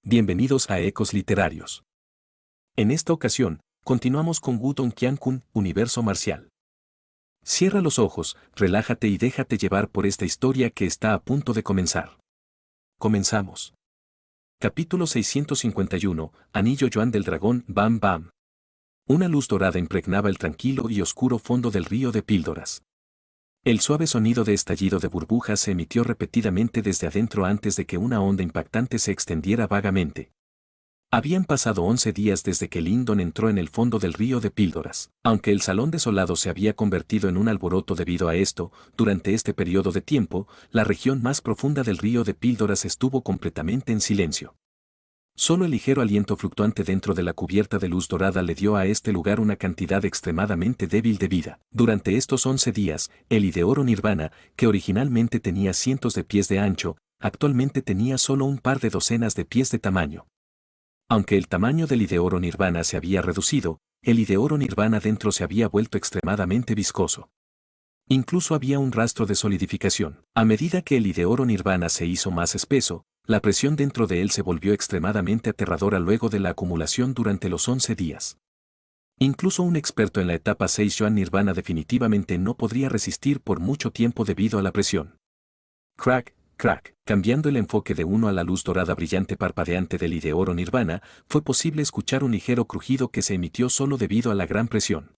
Bienvenidos a Ecos Literarios. En esta ocasión, continuamos con Wudong Qiankun, Universo Marcial. Cierra los ojos, relájate y déjate llevar por esta historia que está a punto de comenzar. Comenzamos. Capítulo 651, Anillo Yuan del Dragón, Bam Bam. Una luz dorada impregnaba el tranquilo y oscuro fondo del río de píldoras. El suave sonido de estallido de burbujas se emitió repetidamente desde adentro antes de que una onda impactante se extendiera vagamente. Habían pasado 11 días desde que Lindon entró en el fondo del río de píldoras. Aunque el salón desolado se había convertido en un alboroto debido a esto, durante este periodo de tiempo, la región más profunda del río de píldoras estuvo completamente en silencio. Solo el ligero aliento fluctuante dentro de la cubierta de luz dorada le dio a este lugar una cantidad extremadamente débil de vida. Durante estos 11 días, el Ideoro Nirvana, que originalmente tenía cientos de pies de ancho, actualmente tenía solo un par de docenas de pies de tamaño. Aunque el tamaño del Ideoro Nirvana se había reducido, el Ideoro Nirvana dentro se había vuelto extremadamente viscoso. Incluso había un rastro de solidificación. A medida que el Ideoro Nirvana se hizo más espeso, la presión dentro de él se volvió extremadamente aterradora luego de la acumulación durante los 11 días. Incluso un experto en la etapa 6 Yuan Nirvana definitivamente no podría resistir por mucho tiempo debido a la presión. Crack, crack, cambiando el enfoque de uno a la luz dorada brillante parpadeante del Ideoro Nirvana, fue posible escuchar un ligero crujido que se emitió solo debido a la gran presión.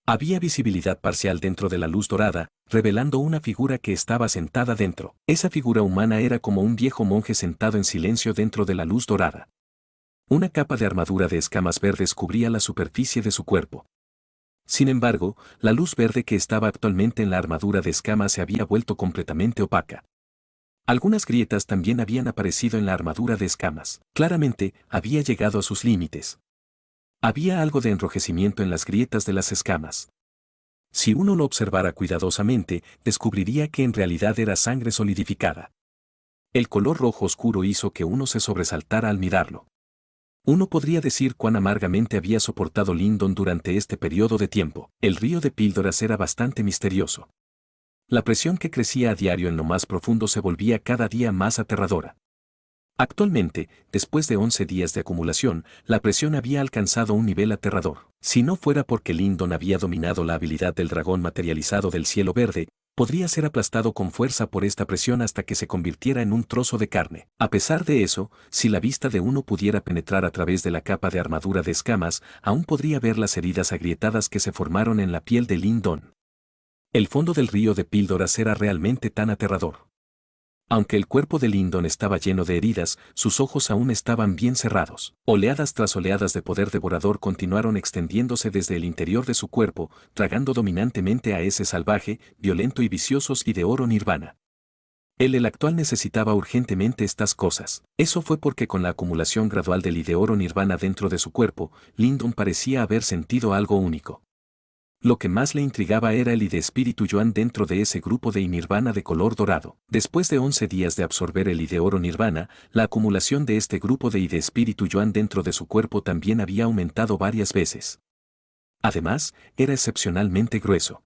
Había visibilidad parcial dentro de la luz dorada, revelando una figura que estaba sentada dentro. Esa figura humana era como un viejo monje sentado en silencio dentro de la luz dorada. Una capa de armadura de escamas verdes cubría la superficie de su cuerpo. Sin embargo, la luz verde que estaba actualmente en la armadura de escamas se había vuelto completamente opaca. Algunas grietas también habían aparecido en la armadura de escamas. Claramente, había llegado a sus límites. Había algo de enrojecimiento en las grietas de las escamas. Si uno lo observara cuidadosamente, descubriría que en realidad era sangre solidificada. El color rojo oscuro hizo que uno se sobresaltara al mirarlo. Uno podría decir cuán amargamente había soportado Lindon durante este periodo de tiempo. El río de píldoras era bastante misterioso. La presión que crecía a diario en lo más profundo se volvía cada día más aterradora. Actualmente, después de 11 días de acumulación, la presión había alcanzado un nivel aterrador. Si no fuera porque Lindon había dominado la habilidad del dragón materializado del cielo verde, podría ser aplastado con fuerza por esta presión hasta que se convirtiera en un trozo de carne. A pesar de eso, si la vista de uno pudiera penetrar a través de la capa de armadura de escamas, aún podría ver las heridas agrietadas que se formaron en la piel de Lindon. El fondo del río de píldoras era realmente tan aterrador. Aunque el cuerpo de Lindon estaba lleno de heridas, sus ojos aún estaban bien cerrados. Oleadas tras oleadas de poder devorador continuaron extendiéndose desde el interior de su cuerpo, tragando dominantemente a ese salvaje, violento y viciosos Ideoro Nirvana. El actual necesitaba urgentemente estas cosas. Eso fue porque con la acumulación gradual del Ideoro Nirvana dentro de su cuerpo, Lindon parecía haber sentido algo único. Lo que más le intrigaba era el Ide Espíritu Yuan dentro de ese grupo de Nirvana de color dorado. Después de 11 días de absorber el Ideoro Nirvana, la acumulación de este grupo de Ide Espíritu Yuan dentro de su cuerpo también había aumentado varias veces. Además, era excepcionalmente grueso.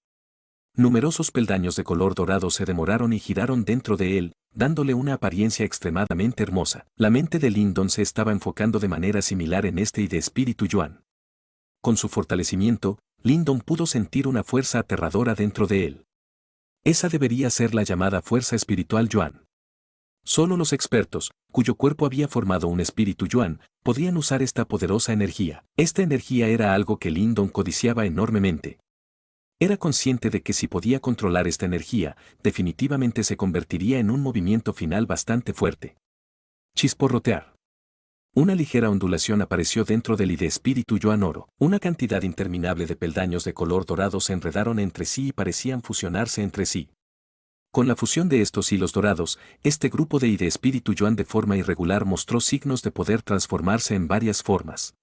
Numerosos peldaños de color dorado se demoraron y giraron dentro de él, dándole una apariencia extremadamente hermosa. La mente de Lindon se estaba enfocando de manera similar en este Ide Espíritu Yuan. Con su fortalecimiento, Lindon pudo sentir una fuerza aterradora dentro de él. Esa debería ser la llamada fuerza espiritual Yuan. Solo los expertos, cuyo cuerpo había formado un espíritu Yuan, podían usar esta poderosa energía. Esta energía era algo que Lindon codiciaba enormemente. Era consciente de que si podía controlar esta energía, definitivamente se convertiría en un movimiento final bastante fuerte. Chisporrotear. Una ligera ondulación apareció dentro del Ide Espíritu Yuan oro. Una cantidad interminable de peldaños de color dorado se enredaron entre sí y parecían fusionarse entre sí. Con la fusión de estos hilos dorados, este grupo de Ide Espíritu Yuan de forma irregular mostró signos de poder transformarse en varias formas.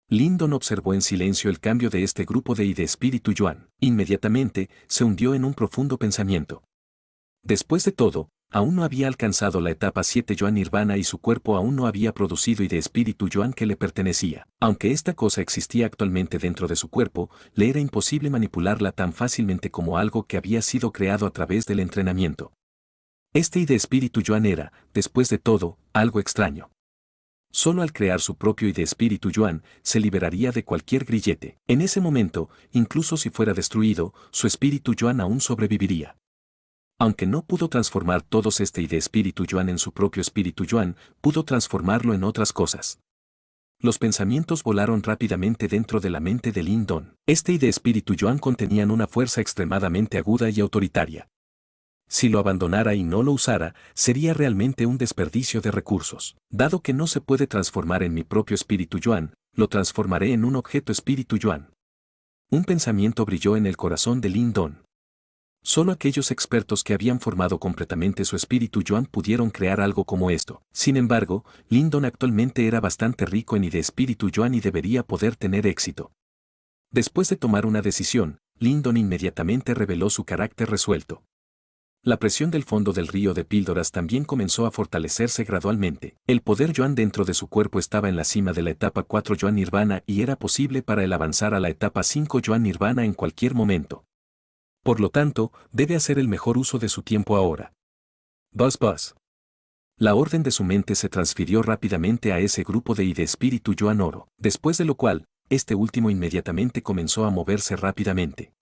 Lindon observó en silencio el cambio de este grupo de Ide Espíritu Yuan. Inmediatamente, se hundió en un profundo pensamiento. Después de todo, aún no había alcanzado la etapa 7 Yuan Nirvana y su cuerpo aún no había producido Ide Espíritu Yuan que le pertenecía. Aunque esta cosa existía actualmente dentro de su cuerpo, le era imposible manipularla tan fácilmente como algo que había sido creado a través del entrenamiento. Este Ide Espíritu Yuan era, después de todo, algo extraño. Solo al crear su propio ID espíritu Yuan, se liberaría de cualquier grillete. En ese momento, incluso si fuera destruido, su espíritu Yuan aún sobreviviría. Aunque no pudo transformar todos este ID espíritu Yuan en su propio espíritu Yuan, pudo transformarlo en otras cosas. Los pensamientos volaron rápidamente dentro de la mente de Lin Don. Este ID espíritu Yuan contenían una fuerza extremadamente aguda y autoritaria. Si lo abandonara y no lo usara, sería realmente un desperdicio de recursos. Dado que no se puede transformar en mi propio espíritu Yuan, lo transformaré en un objeto espíritu Yuan. Un pensamiento brilló en el corazón de Lin Don. Solo aquellos expertos que habían formado completamente su espíritu Yuan pudieron crear algo como esto. Sin embargo, Lin Don actualmente era bastante rico en ID espíritu Yuan y debería poder tener éxito. Después de tomar una decisión, Lin Don inmediatamente reveló su carácter resuelto. La presión del fondo del río de píldoras también comenzó a fortalecerse gradualmente. El poder Yuan dentro de su cuerpo estaba en la cima de la etapa 4 Yuan Nirvana y era posible para él avanzar a la etapa 5 Yuan Nirvana en cualquier momento. Por lo tanto, debe hacer el mejor uso de su tiempo ahora. Buzz Buzz. La orden de su mente se transfirió rápidamente a ese grupo de ID espíritu Yuan Oro, después de lo cual, este último inmediatamente comenzó a moverse rápidamente.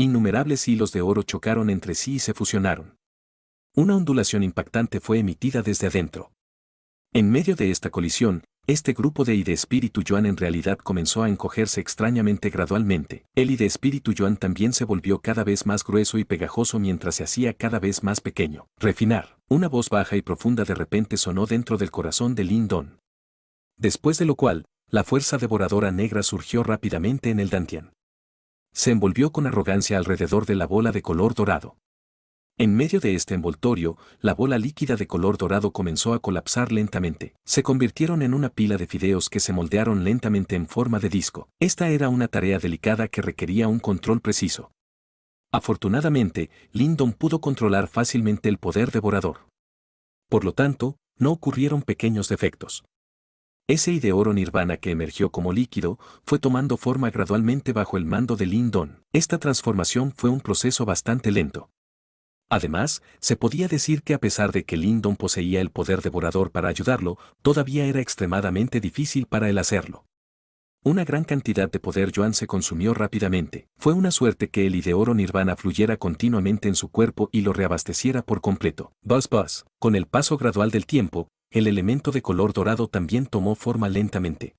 Innumerables hilos de oro chocaron entre sí y se fusionaron. Una ondulación impactante fue emitida desde adentro. En medio de esta colisión, este grupo de ID espíritu Yuan en realidad comenzó a encogerse extrañamente gradualmente. El ID espíritu Yuan también se volvió cada vez más grueso y pegajoso mientras se hacía cada vez más pequeño. Refinar. Una voz baja y profunda de repente sonó dentro del corazón de Lin Don. Después de lo cual, la fuerza devoradora negra surgió rápidamente en el Dantian. Se envolvió con arrogancia alrededor de la bola de color dorado. En medio de este envoltorio, la bola líquida de color dorado comenzó a colapsar lentamente. Se convirtieron en una pila de fideos que se moldearon lentamente en forma de disco. Esta era una tarea delicada que requería un control preciso. Afortunadamente, Lin Don pudo controlar fácilmente el poder devorador. Por lo tanto, no ocurrieron pequeños defectos. Ese ID oro nirvana que emergió como líquido, fue tomando forma gradualmente bajo el mando de Lin Don. Esta transformación fue un proceso bastante lento. Además, se podía decir que a pesar de que Lin Don poseía el poder devorador para ayudarlo, todavía era extremadamente difícil para él hacerlo. Una gran cantidad de poder Yuan se consumió rápidamente. Fue una suerte que el ID oro nirvana fluyera continuamente en su cuerpo y lo reabasteciera por completo. Buzz Buzz. Con el paso gradual del tiempo, el elemento de color dorado también tomó forma lentamente.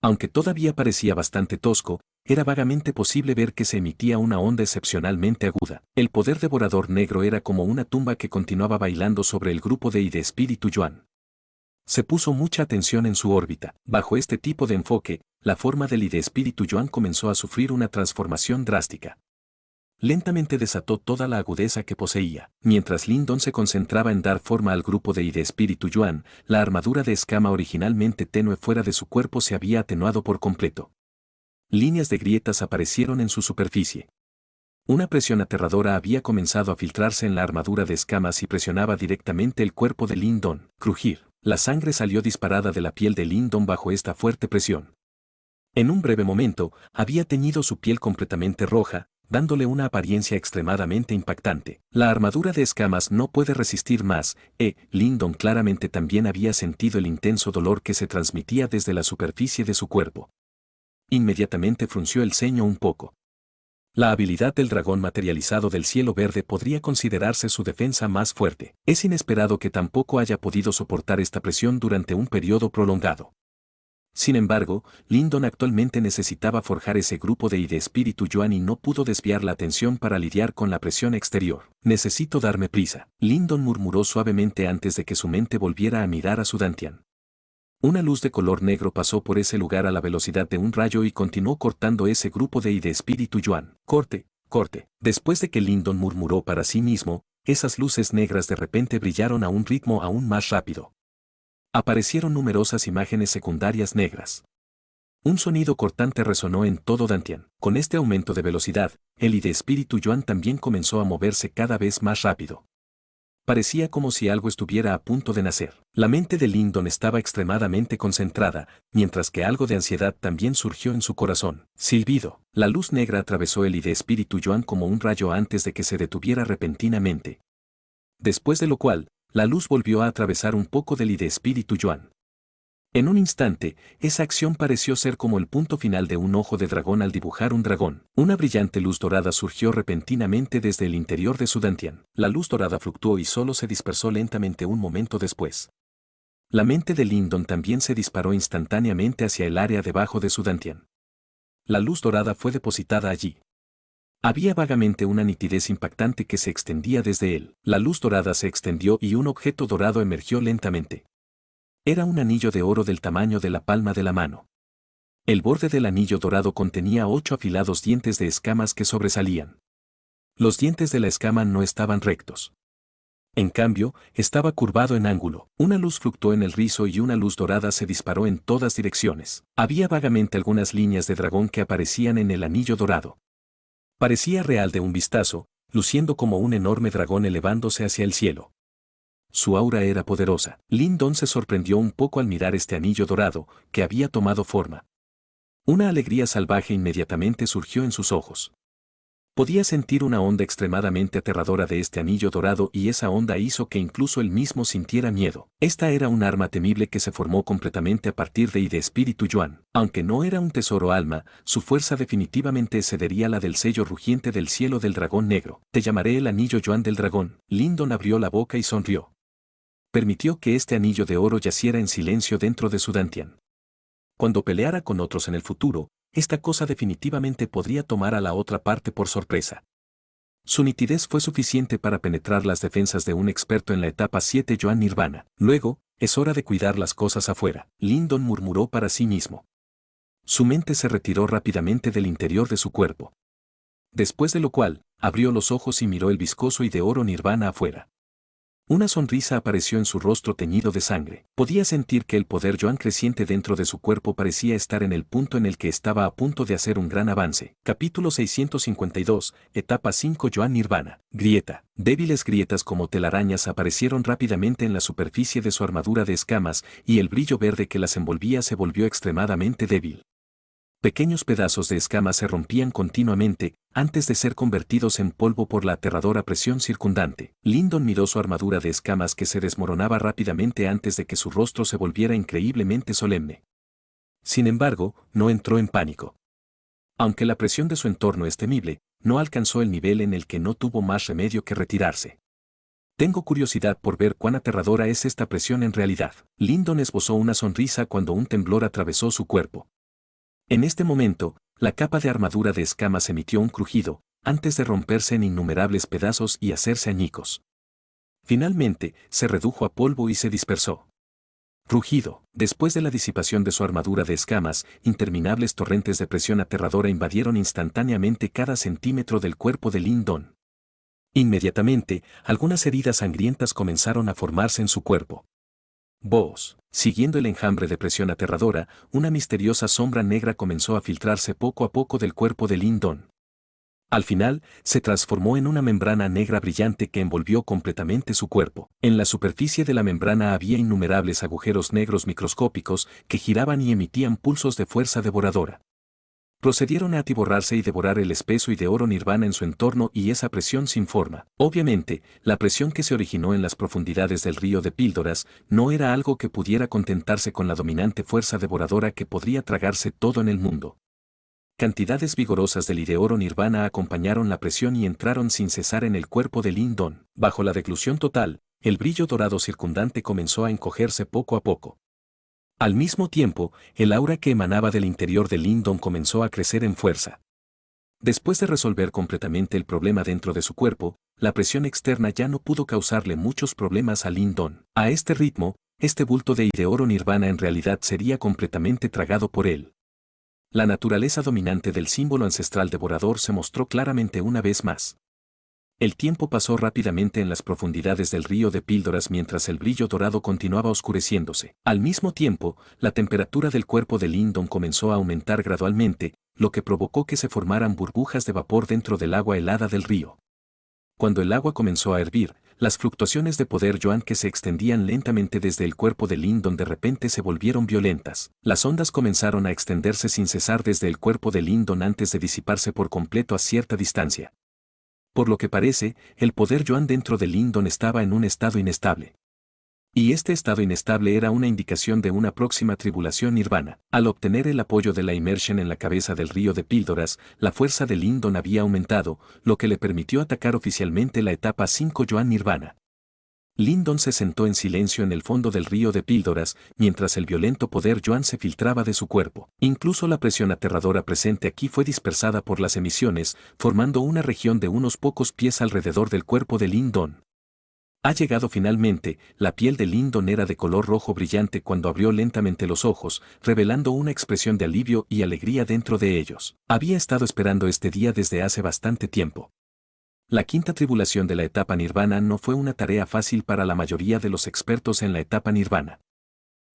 Aunque todavía parecía bastante tosco, era vagamente posible ver que se emitía una onda excepcionalmente aguda. El poder devorador negro era como una tumba que continuaba bailando sobre el grupo de ID espíritu Yuan. Se puso mucha atención en su órbita. Bajo este tipo de enfoque, la forma del ID espíritu Yuan comenzó a sufrir una transformación drástica. Lentamente desató toda la agudeza que poseía. Mientras Lin Don se concentraba en dar forma al grupo de ID espíritu Yuan, la armadura de escama originalmente tenue fuera de su cuerpo se había atenuado por completo. Líneas de grietas aparecieron en su superficie. Una presión aterradora había comenzado a filtrarse en la armadura de escamas y presionaba directamente el cuerpo de Lin Don. Crujir. La sangre salió disparada de la piel de Lin Don bajo esta fuerte presión. En un breve momento, había teñido su piel completamente roja, dándole una apariencia extremadamente impactante. La armadura de escamas no puede resistir más, Lin Don claramente también había sentido el intenso dolor que se transmitía desde la superficie de su cuerpo. Inmediatamente frunció el ceño un poco. La habilidad del dragón materializado del cielo verde podría considerarse su defensa más fuerte. Es inesperado que tampoco haya podido soportar esta presión durante un periodo prolongado. Sin embargo, Lin Don actualmente necesitaba forjar ese grupo de ID espíritu Yuan y no pudo desviar la atención para lidiar con la presión exterior. Necesito darme prisa. Lin Don murmuró suavemente antes de que su mente volviera a mirar a su Dantian. Una luz de color negro pasó por ese lugar a la velocidad de un rayo y continuó cortando ese grupo de ID espíritu Yuan. Corte, corte. Después de que Lin Don murmuró para sí mismo, esas luces negras de repente brillaron a un ritmo aún más rápido. Aparecieron numerosas imágenes secundarias negras. Un sonido cortante resonó en todo Dantian. Con este aumento de velocidad, el ID espíritu Yuan también comenzó a moverse cada vez más rápido. Parecía como si algo estuviera a punto de nacer. La mente de Lin Don estaba extremadamente concentrada, mientras que algo de ansiedad también surgió en su corazón. Silbido. La luz negra atravesó el ID espíritu Yuan como un rayo antes de que se detuviera repentinamente. Después de lo cual, la luz volvió a atravesar un poco del ID espíritu Yuan. En un instante, esa acción pareció ser como el punto final de un ojo de dragón al dibujar un dragón. Una brillante luz dorada surgió repentinamente desde el interior de su dantian. La luz dorada fluctuó y solo se dispersó lentamente un momento después. La mente de Lyndon también se disparó instantáneamente hacia el área debajo de su dantian. La luz dorada fue depositada allí. Había vagamente una nitidez impactante que se extendía desde él. La luz dorada se extendió y un objeto dorado emergió lentamente. Era un anillo de oro del tamaño de la palma de la mano. El borde del anillo dorado contenía 8 afilados dientes de escamas que sobresalían. Los dientes de la escama no estaban rectos. En cambio, estaba curvado en ángulo. Una luz fluctuó en el rizo y una luz dorada se disparó en todas direcciones. Había vagamente algunas líneas de dragón que aparecían en el anillo dorado. Parecía real de un vistazo, luciendo como un enorme dragón elevándose hacia el cielo. Su aura era poderosa. Lyndon se sorprendió un poco al mirar este anillo dorado, que había tomado forma. Una alegría salvaje inmediatamente surgió en sus ojos. Podía sentir una onda extremadamente aterradora de este anillo dorado y esa onda hizo que incluso él mismo sintiera miedo. Esta era un arma temible que se formó completamente a partir de espíritu Yuan. Aunque no era un tesoro alma, su fuerza definitivamente excedería la del sello rugiente del cielo del dragón negro. Te llamaré el anillo Yuan del dragón. Lyndon abrió la boca y sonrió. Permitió que este anillo de oro yaciera en silencio dentro de su dantian. Cuando peleara con otros en el futuro, esta cosa definitivamente podría tomar a la otra parte por sorpresa. Su nitidez fue suficiente para penetrar las defensas de un experto en la etapa 7 Yuan Nirvana. Luego, es hora de cuidar las cosas afuera, Lyndon murmuró para sí mismo. Su mente se retiró rápidamente del interior de su cuerpo. Después de lo cual, abrió los ojos y miró el viscoso y de oro Nirvana afuera. Una sonrisa apareció en su rostro teñido de sangre. Podía sentir que el poder Yuan creciente dentro de su cuerpo parecía estar en el punto en el que estaba a punto de hacer un gran avance. Capítulo 652, Etapa 5 Yuan Nirvana. Grieta. Débiles grietas como telarañas aparecieron rápidamente en la superficie de su armadura de escamas, y el brillo verde que las envolvía se volvió extremadamente débil. Pequeños pedazos de escamas se rompían continuamente, antes de ser convertidos en polvo por la aterradora presión circundante. Lyndon miró su armadura de escamas que se desmoronaba rápidamente antes de que su rostro se volviera increíblemente solemne. Sin embargo, no entró en pánico. Aunque la presión de su entorno es temible, no alcanzó el nivel en el que no tuvo más remedio que retirarse. Tengo curiosidad por ver cuán aterradora es esta presión en realidad. Lyndon esbozó una sonrisa cuando un temblor atravesó su cuerpo. En este momento, la capa de armadura de escamas emitió un crujido, antes de romperse en innumerables pedazos y hacerse añicos. Finalmente, se redujo a polvo y se dispersó. Rugido. Después de la disipación de su armadura de escamas, interminables torrentes de presión aterradora invadieron instantáneamente cada centímetro del cuerpo de Lyndon. Inmediatamente, algunas heridas sangrientas comenzaron a formarse en su cuerpo. Voz. Siguiendo el enjambre de presión aterradora, una misteriosa sombra negra comenzó a filtrarse poco a poco del cuerpo de Lyndon. Al final, se transformó en una membrana negra brillante que envolvió completamente su cuerpo. En la superficie de la membrana había innumerables agujeros negros microscópicos que giraban y emitían pulsos de fuerza devoradora. Procedieron a atiborrarse y devorar el espeso y de oro Nirvana en su entorno y esa presión sin forma. Obviamente, la presión que se originó en las profundidades del río de píldoras no era algo que pudiera contentarse con la dominante fuerza devoradora que podría tragarse todo en el mundo. Cantidades vigorosas del ideoro Nirvana acompañaron la presión y entraron sin cesar en el cuerpo de Lyndon. Bajo la declusión total, el brillo dorado circundante comenzó a encogerse poco a poco. Al mismo tiempo, el aura que emanaba del interior de Lyndon comenzó a crecer en fuerza. Después de resolver completamente el problema dentro de su cuerpo, la presión externa ya no pudo causarle muchos problemas a Lyndon. A este ritmo, este bulto de ideoro Nirvana en realidad sería completamente tragado por él. La naturaleza dominante del símbolo ancestral devorador se mostró claramente una vez más. El tiempo pasó rápidamente en las profundidades del río de píldoras mientras el brillo dorado continuaba oscureciéndose. Al mismo tiempo, la temperatura del cuerpo de Lyndon comenzó a aumentar gradualmente, lo que provocó que se formaran burbujas de vapor dentro del agua helada del río. Cuando el agua comenzó a hervir, las fluctuaciones de poder Yuan que se extendían lentamente desde el cuerpo de Lyndon de repente se volvieron violentas. Las ondas comenzaron a extenderse sin cesar desde el cuerpo de Lyndon antes de disiparse por completo a cierta distancia. Por lo que parece, el poder Yuan dentro de Lyndon estaba en un estado inestable. Y este estado inestable era una indicación de una próxima tribulación nirvana. Al obtener el apoyo de la Immersion en la cabeza del río de píldoras, la fuerza de Lindon había aumentado, lo que le permitió atacar oficialmente la etapa 5 Yuan Nirvana. Lindon se sentó en silencio en el fondo del río de píldoras, mientras el violento poder Yuan se filtraba de su cuerpo. Incluso la presión aterradora presente aquí fue dispersada por las emisiones, formando una región de unos pocos pies alrededor del cuerpo de Lindon. Ha llegado finalmente. La piel de Lindon era de color rojo brillante cuando abrió lentamente los ojos, revelando una expresión de alivio y alegría dentro de ellos. Había estado esperando este día desde hace bastante tiempo. La quinta tribulación de la etapa nirvana no fue una tarea fácil para la mayoría de los expertos en la etapa nirvana.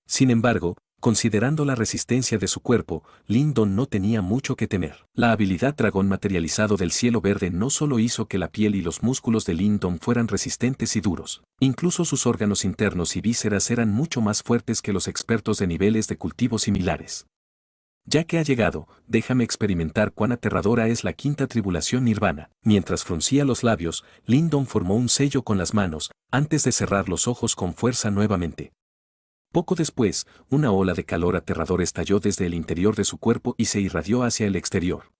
Sin embargo, considerando la resistencia de su cuerpo, Lindon no tenía mucho que temer. La habilidad dragón materializado del cielo verde no solo hizo que la piel y los músculos de Lindon fueran resistentes y duros, incluso sus órganos internos y vísceras eran mucho más fuertes que los expertos de niveles de cultivo similares. Ya que ha llegado, déjame experimentar cuán aterradora es la quinta tribulación nirvana. Mientras fruncía los labios, Lindon formó un sello con las manos, antes de cerrar los ojos con fuerza nuevamente. Poco después, una ola de calor aterrador estalló desde el interior de su cuerpo y se irradió hacia el exterior.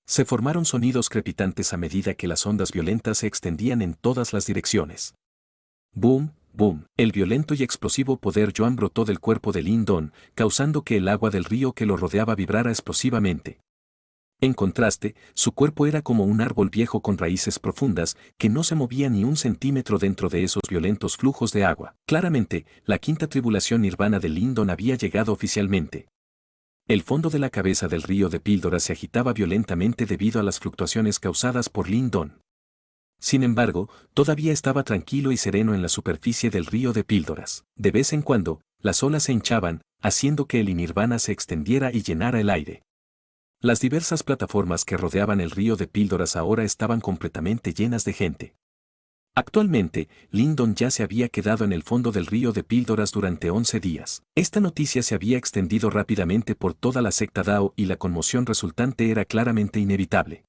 Se formaron sonidos crepitantes a medida que las ondas violentas se extendían en todas las direcciones. Boom, boom. El violento y explosivo poder Yuan brotó del cuerpo de Lindon, causando que el agua del río que lo rodeaba vibrara explosivamente. En contraste, su cuerpo era como un árbol viejo con raíces profundas, que no se movía ni un centímetro dentro de esos violentos flujos de agua. Claramente, la quinta tribulación nirvana de Lindon había llegado oficialmente. El fondo de la cabeza del río de píldoras se agitaba violentamente debido a las fluctuaciones causadas por Lindon. Sin embargo, todavía estaba tranquilo y sereno en la superficie del río de píldoras. De vez en cuando, las olas se hinchaban, haciendo que el nirvana se extendiera y llenara el aire. Las diversas plataformas que rodeaban el río de píldoras ahora estaban completamente llenas de gente. Actualmente, Lindon ya se había quedado en el fondo del río de píldoras durante 11 días. Esta noticia se había extendido rápidamente por toda la secta Dao y la conmoción resultante era claramente inevitable.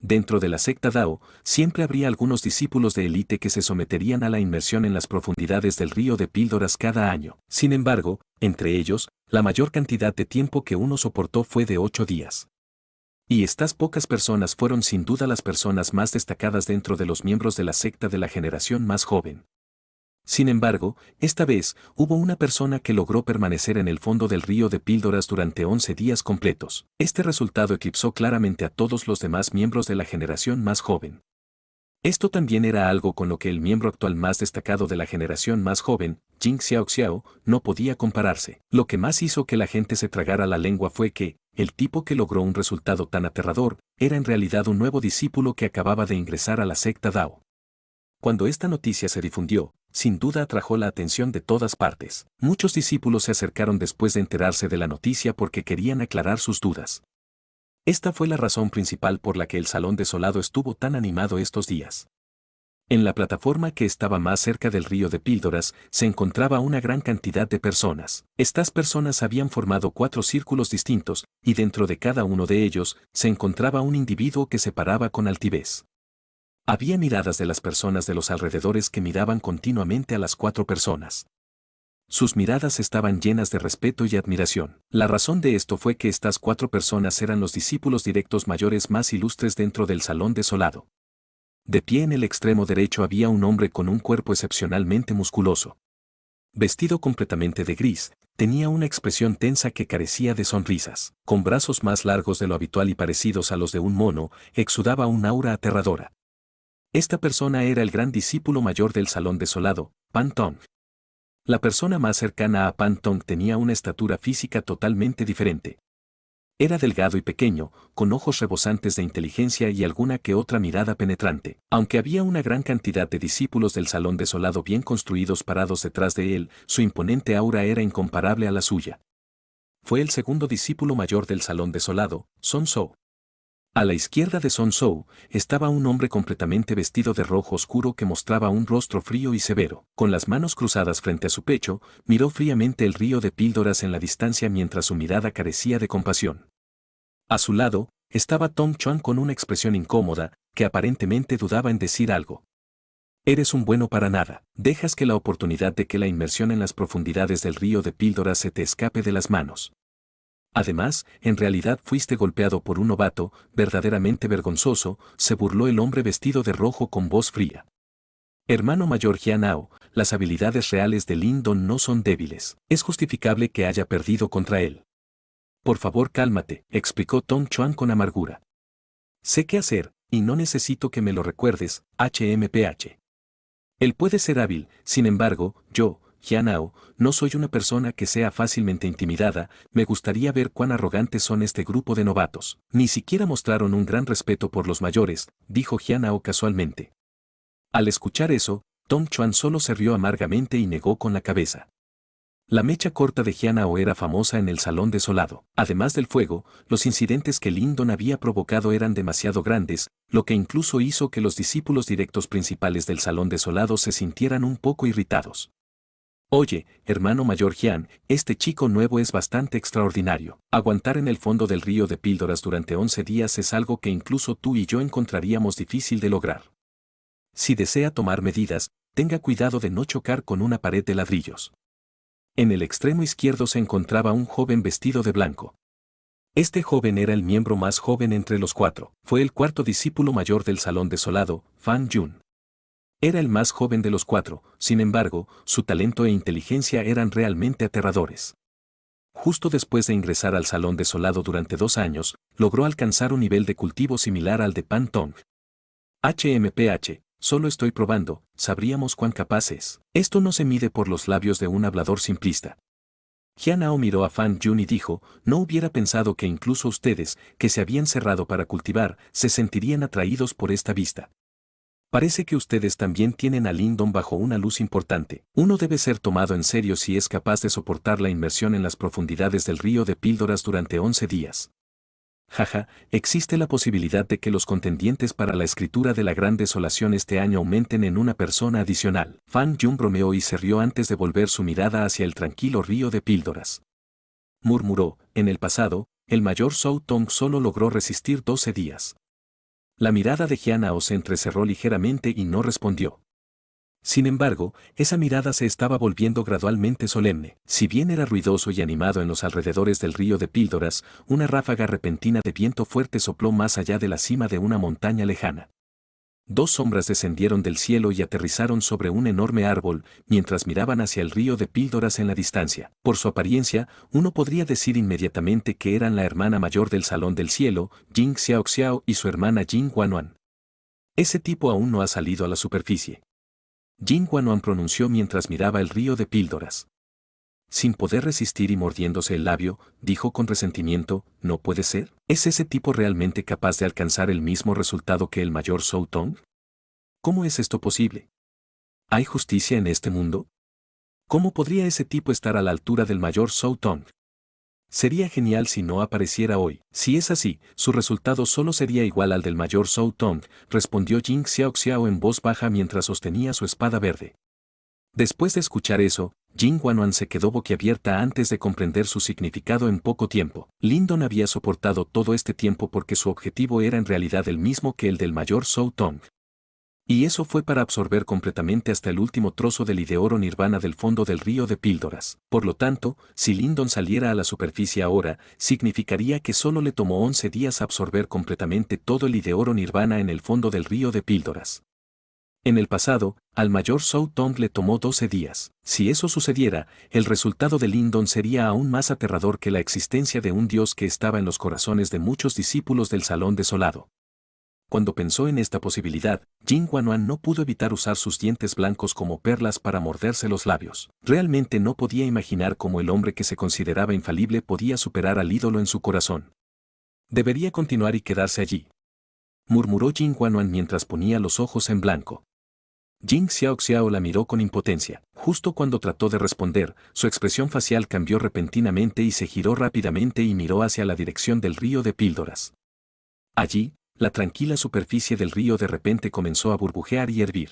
Dentro de la secta Dao, siempre habría algunos discípulos de élite que se someterían a la inmersión en las profundidades del río de píldoras cada año. Sin embargo, entre ellos, la mayor cantidad de tiempo que uno soportó fue de 8 días. Y estas pocas personas fueron sin duda las personas más destacadas dentro de los miembros de la secta de la generación más joven. Sin embargo, esta vez, hubo una persona que logró permanecer en el fondo del río de píldoras durante 11 días completos. Este resultado eclipsó claramente a todos los demás miembros de la generación más joven. Esto también era algo con lo que el miembro actual más destacado de la generación más joven, Jing Xiaoxiao, no podía compararse. Lo que más hizo que la gente se tragara la lengua fue que, el tipo que logró un resultado tan aterrador, era en realidad un nuevo discípulo que acababa de ingresar a la secta Dao. Cuando esta noticia se difundió, sin duda atrajo la atención de todas partes. Muchos discípulos se acercaron después de enterarse de la noticia porque querían aclarar sus dudas. Esta fue la razón principal por la que el Salón Desolado estuvo tan animado estos días. En la plataforma que estaba más cerca del río de píldoras, se encontraba una gran cantidad de personas. Estas personas habían formado 4 círculos distintos, y dentro de cada uno de ellos, se encontraba un individuo que se paraba con altivez. Había miradas de las personas de los alrededores que miraban continuamente a las 4 personas. Sus miradas estaban llenas de respeto y admiración. La razón de esto fue que estas 4 personas eran los discípulos directos mayores más ilustres dentro del Salón Desolado. De pie en el extremo derecho había un hombre con un cuerpo excepcionalmente musculoso. Vestido completamente de gris, tenía una expresión tensa que carecía de sonrisas. Con brazos más largos de lo habitual y parecidos a los de un mono, exudaba un aura aterradora. Esta persona era el gran discípulo mayor del Salón Desolado, Pan Tong. La persona más cercana a Pan Tong tenía una estatura física totalmente diferente. Era delgado y pequeño, con ojos rebosantes de inteligencia y alguna que otra mirada penetrante. Aunque había una gran cantidad de discípulos del Salón Desolado bien construidos parados detrás de él, su imponente aura era incomparable a la suya. Fue el segundo discípulo mayor del Salón Desolado, Sun Zhou. A la izquierda de Sun Zhou estaba un hombre completamente vestido de rojo oscuro que mostraba un rostro frío y severo. Con las manos cruzadas frente a su pecho, miró fríamente el río de píldoras en la distancia mientras su mirada carecía de compasión. A su lado, estaba Tong Chuan con una expresión incómoda, que aparentemente dudaba en decir algo. Eres un bueno para nada. Dejas que la oportunidad de que la inmersión en las profundidades del río de píldoras se te escape de las manos. Además, en realidad fuiste golpeado por un novato, verdaderamente vergonzoso, se burló el hombre vestido de rojo con voz fría. Hermano mayor Jianao, las habilidades reales de Lindon no son débiles. Es justificable que haya perdido contra él. Por favor cálmate, explicó Tong Chuan con amargura. Sé qué hacer, y no necesito que me lo recuerdes, HMPH. Él puede ser hábil, sin embargo, yo, Jianao, no soy una persona que sea fácilmente intimidada, me gustaría ver cuán arrogantes son este grupo de novatos. Ni siquiera mostraron un gran respeto por los mayores, dijo Jianao casualmente. Al escuchar eso, Tong Chuan solo se rió amargamente y negó con la cabeza. La mecha corta de Jianao era famosa en el salón desolado. Además del fuego, los incidentes que Lindon había provocado eran demasiado grandes, lo que incluso hizo que los discípulos directos principales del salón desolado se sintieran un poco irritados. Oye, hermano mayor Jian, este chico nuevo es bastante extraordinario. Aguantar en el fondo del río de píldoras durante 11 días es algo que incluso tú y yo encontraríamos difícil de lograr. Si desea tomar medidas, tenga cuidado de no chocar con una pared de ladrillos. En el extremo izquierdo se encontraba un joven vestido de blanco. Este joven era el miembro más joven entre los cuatro. Fue el cuarto discípulo mayor del salón desolado, Fan Yun. Era el más joven de los cuatro, sin embargo, su talento e inteligencia eran realmente aterradores. Justo después de ingresar al salón desolado durante 2 años, logró alcanzar un nivel de cultivo similar al de Pan Tong. HMPH. Solo estoy probando, sabríamos cuán capaz es. Esto no se mide por los labios de un hablador simplista. Jianao miró a Fan Yun y dijo, no hubiera pensado que incluso ustedes, que se habían cerrado para cultivar, se sentirían atraídos por esta vista. Parece que ustedes también tienen a Lindon bajo una luz importante. Uno debe ser tomado en serio si es capaz de soportar la inmersión en las profundidades del río de píldoras durante 11 días. Jaja, existe la posibilidad de que los contendientes para la escritura de la Gran Desolación este año aumenten en una persona adicional. Fan Yun bromeó y se rió antes de volver su mirada hacia el tranquilo río de píldoras. Murmuró, en el pasado, el mayor Zhou Tong solo logró resistir 12 días. La mirada de Jianao se entrecerró ligeramente y no respondió. Sin embargo, esa mirada se estaba volviendo gradualmente solemne. Si bien era ruidoso y animado en los alrededores del río de píldoras, una ráfaga repentina de viento fuerte sopló más allá de la cima de una montaña lejana. 2 sombras descendieron del cielo y aterrizaron sobre un enorme árbol, mientras miraban hacia el río de píldoras en la distancia. Por su apariencia, uno podría decir inmediatamente que eran la hermana mayor del Salón del Cielo, Jing Xiaoxiao y su hermana Jing Guanuan. Ese tipo aún no ha salido a la superficie. Jing Guanuan pronunció mientras miraba el río de píldoras. Sin poder resistir y mordiéndose el labio, dijo con resentimiento, ¿no puede ser? ¿Es ese tipo realmente capaz de alcanzar el mismo resultado que el mayor Zhou Tong? ¿Cómo es esto posible? ¿Hay justicia en este mundo? ¿Cómo podría ese tipo estar a la altura del mayor Zhou Tong? Sería genial si no apareciera hoy. Si es así, su resultado solo sería igual al del mayor Zhou Tong, respondió Jing Xiaoxiao en voz baja mientras sostenía su espada verde. Después de escuchar eso, Jing Guanuan se quedó boquiabierta antes de comprender su significado en poco tiempo. Lindon había soportado todo este tiempo porque su objetivo era en realidad el mismo que el del mayor Zhou Tong. Y eso fue para absorber completamente hasta el último trozo del ideoro nirvana del fondo del río de píldoras. Por lo tanto, si Lindon saliera a la superficie ahora, significaría que solo le tomó 11 días absorber completamente todo el ideoro nirvana en el fondo del río de píldoras. En el pasado, al mayor Zhou Tong le tomó 12 días. Si eso sucediera, el resultado de Lindon sería aún más aterrador que la existencia de un dios que estaba en los corazones de muchos discípulos del Salón Desolado. Cuando pensó en esta posibilidad, Jing Guanuan no pudo evitar usar sus dientes blancos como perlas para morderse los labios. Realmente no podía imaginar cómo el hombre que se consideraba infalible podía superar al ídolo en su corazón. Debería continuar y quedarse allí, murmuró Jing Guanuan mientras ponía los ojos en blanco. Jing Xiaoxiao la miró con impotencia. Justo cuando trató de responder, su expresión facial cambió repentinamente y se giró rápidamente y miró hacia la dirección del río de píldoras. Allí, la tranquila superficie del río de repente comenzó a burbujear y hervir.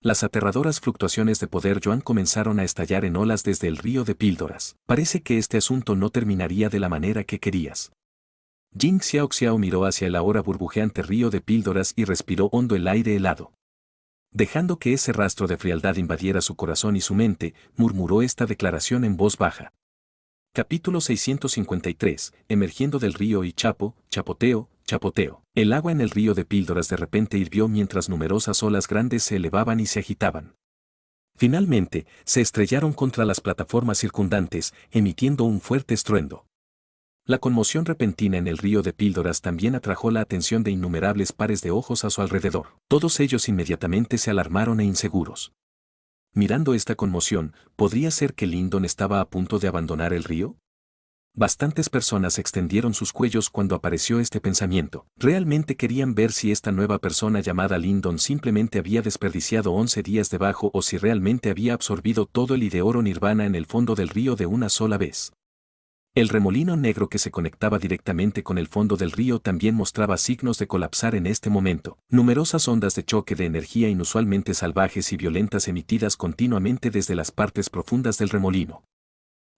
Las aterradoras fluctuaciones de poder Yuan comenzaron a estallar en olas desde el río de píldoras. Parece que este asunto no terminaría de la manera que querías. Jing Xiaoxiao miró hacia el ahora burbujeante río de píldoras y respiró hondo el aire helado. Dejando que ese rastro de frialdad invadiera su corazón y su mente, murmuró esta declaración en voz baja. Capítulo 653, emergiendo del río y chapoteo, chapoteo. El agua en el río de píldoras de repente hirvió mientras numerosas olas grandes se elevaban y se agitaban. Finalmente, se estrellaron contra las plataformas circundantes, emitiendo un fuerte estruendo. La conmoción repentina en el río de píldoras también atrajo la atención de innumerables pares de ojos a su alrededor. Todos ellos inmediatamente se alarmaron e inseguros. Mirando esta conmoción, ¿podría ser que Lyndon estaba a punto de abandonar el río? Bastantes personas extendieron sus cuellos cuando apareció este pensamiento. Realmente querían ver si esta nueva persona llamada Lyndon simplemente había desperdiciado 11 días debajo o si realmente había absorbido todo el ideoro nirvana en el fondo del río de una sola vez. El remolino negro que se conectaba directamente con el fondo del río también mostraba signos de colapsar en este momento. Numerosas ondas de choque de energía inusualmente salvajes y violentas emitidas continuamente desde las partes profundas del remolino.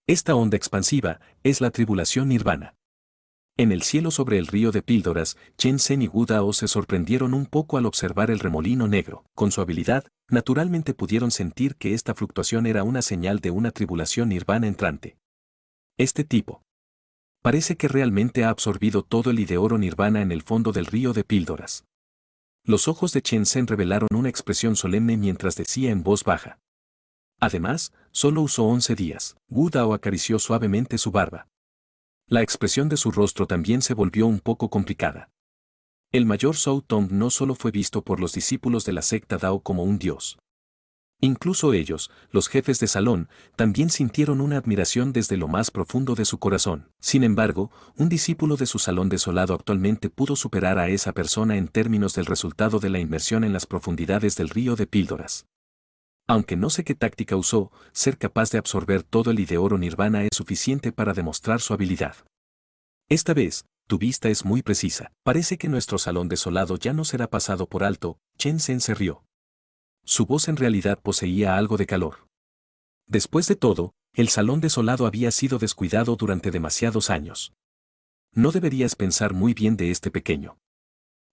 Esta onda expansiva es la tribulación nirvana. En el cielo sobre el río de píldoras, Chen Zhen y Wu Dao se sorprendieron un poco al observar el remolino negro. Con su habilidad, naturalmente pudieron sentir que esta fluctuación era una señal de una tribulación nirvana entrante. Este tipo parece que realmente ha absorbido todo el ideoro nirvana en el fondo del río de píldoras. Los ojos de Chen Zhen revelaron una expresión solemne mientras decía en voz baja. Además, solo usó 11 días. Wu Dao acarició suavemente su barba. La expresión de su rostro también se volvió un poco complicada. El mayor Zhou Tong no solo fue visto por los discípulos de la secta Dao como un dios. Incluso ellos, los jefes de salón, también sintieron una admiración desde lo más profundo de su corazón. Sin embargo, un discípulo de su salón desolado actualmente pudo superar a esa persona en términos del resultado de la inmersión en las profundidades del río de píldoras. Aunque no sé qué táctica usó, ser capaz de absorber todo el ideoro nirvana es suficiente para demostrar su habilidad. Esta vez, tu vista es muy precisa. Parece que nuestro salón desolado ya no será pasado por alto. Chen Zhen se rió. Su voz en realidad poseía algo de calor. Después de todo, el salón desolado había sido descuidado durante demasiados años. No deberías pensar muy bien de este pequeño.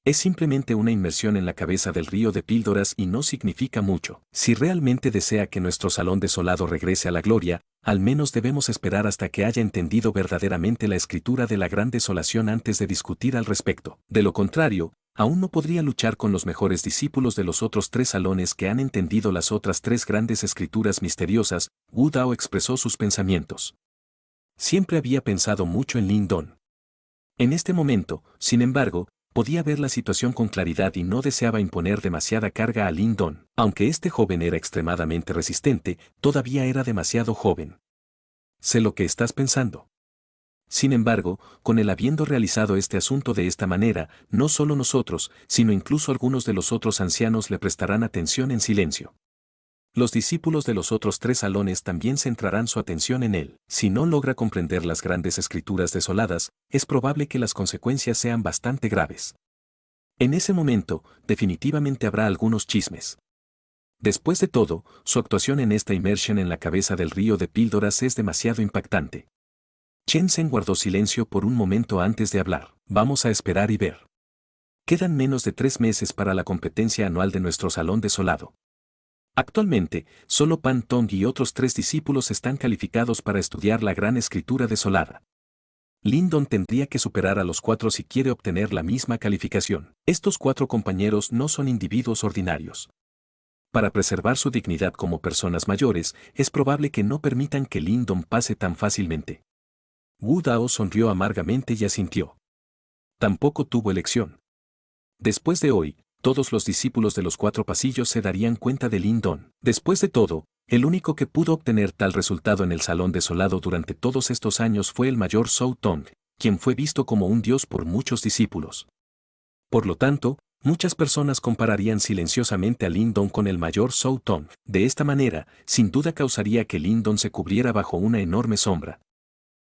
Es simplemente una inmersión en la cabeza del río de píldoras y no significa mucho. Si realmente desea que nuestro salón desolado regrese a la gloria, al menos debemos esperar hasta que haya entendido verdaderamente la escritura de la gran desolación antes de discutir al respecto. De lo contrario, aún no podría luchar con los mejores discípulos de los otros 3 salones que han entendido las otras 3 grandes escrituras misteriosas. Wu Dao expresó sus pensamientos. Siempre había pensado mucho en Lyndon. En este momento, sin embargo, podía ver la situación con claridad y no deseaba imponer demasiada carga a Lyndon. Aunque este joven era extremadamente resistente, todavía era demasiado joven. Sé lo que estás pensando. Sin embargo, con él habiendo realizado este asunto de esta manera, no solo nosotros, sino incluso algunos de los otros ancianos le prestarán atención en silencio. Los discípulos de los otros 3 salones también centrarán su atención en él. Si no logra comprender las grandes escrituras desoladas, es probable que las consecuencias sean bastante graves. En ese momento, definitivamente habrá algunos chismes. Después de todo, su actuación en esta inmersión en la cabeza del río de píldoras es demasiado impactante. Chen Zhen guardó silencio por un momento antes de hablar. Vamos a esperar y ver. Quedan menos de 3 meses para la competencia anual de nuestro salón desolado. Actualmente, solo Pan Tong y otros 3 discípulos están calificados para estudiar la gran escritura desolada. Lyndon tendría que superar a los 4 si quiere obtener la misma calificación. Estos 4 compañeros no son individuos ordinarios. Para preservar su dignidad como personas mayores, es probable que no permitan que Lyndon pase tan fácilmente. Wu Dao sonrió amargamente y asintió. Tampoco tuvo elección. Después de hoy, todos los discípulos de los 4 pasillos se darían cuenta de Lyndon. Después de todo, el único que pudo obtener tal resultado en el salón desolado durante todos estos años fue el mayor Zhou Tong, quien fue visto como un dios por muchos discípulos. Por lo tanto, muchas personas compararían silenciosamente a Lyndon con el mayor Zhou Tong. De esta manera, sin duda causaría que Lyndon se cubriera bajo una enorme sombra.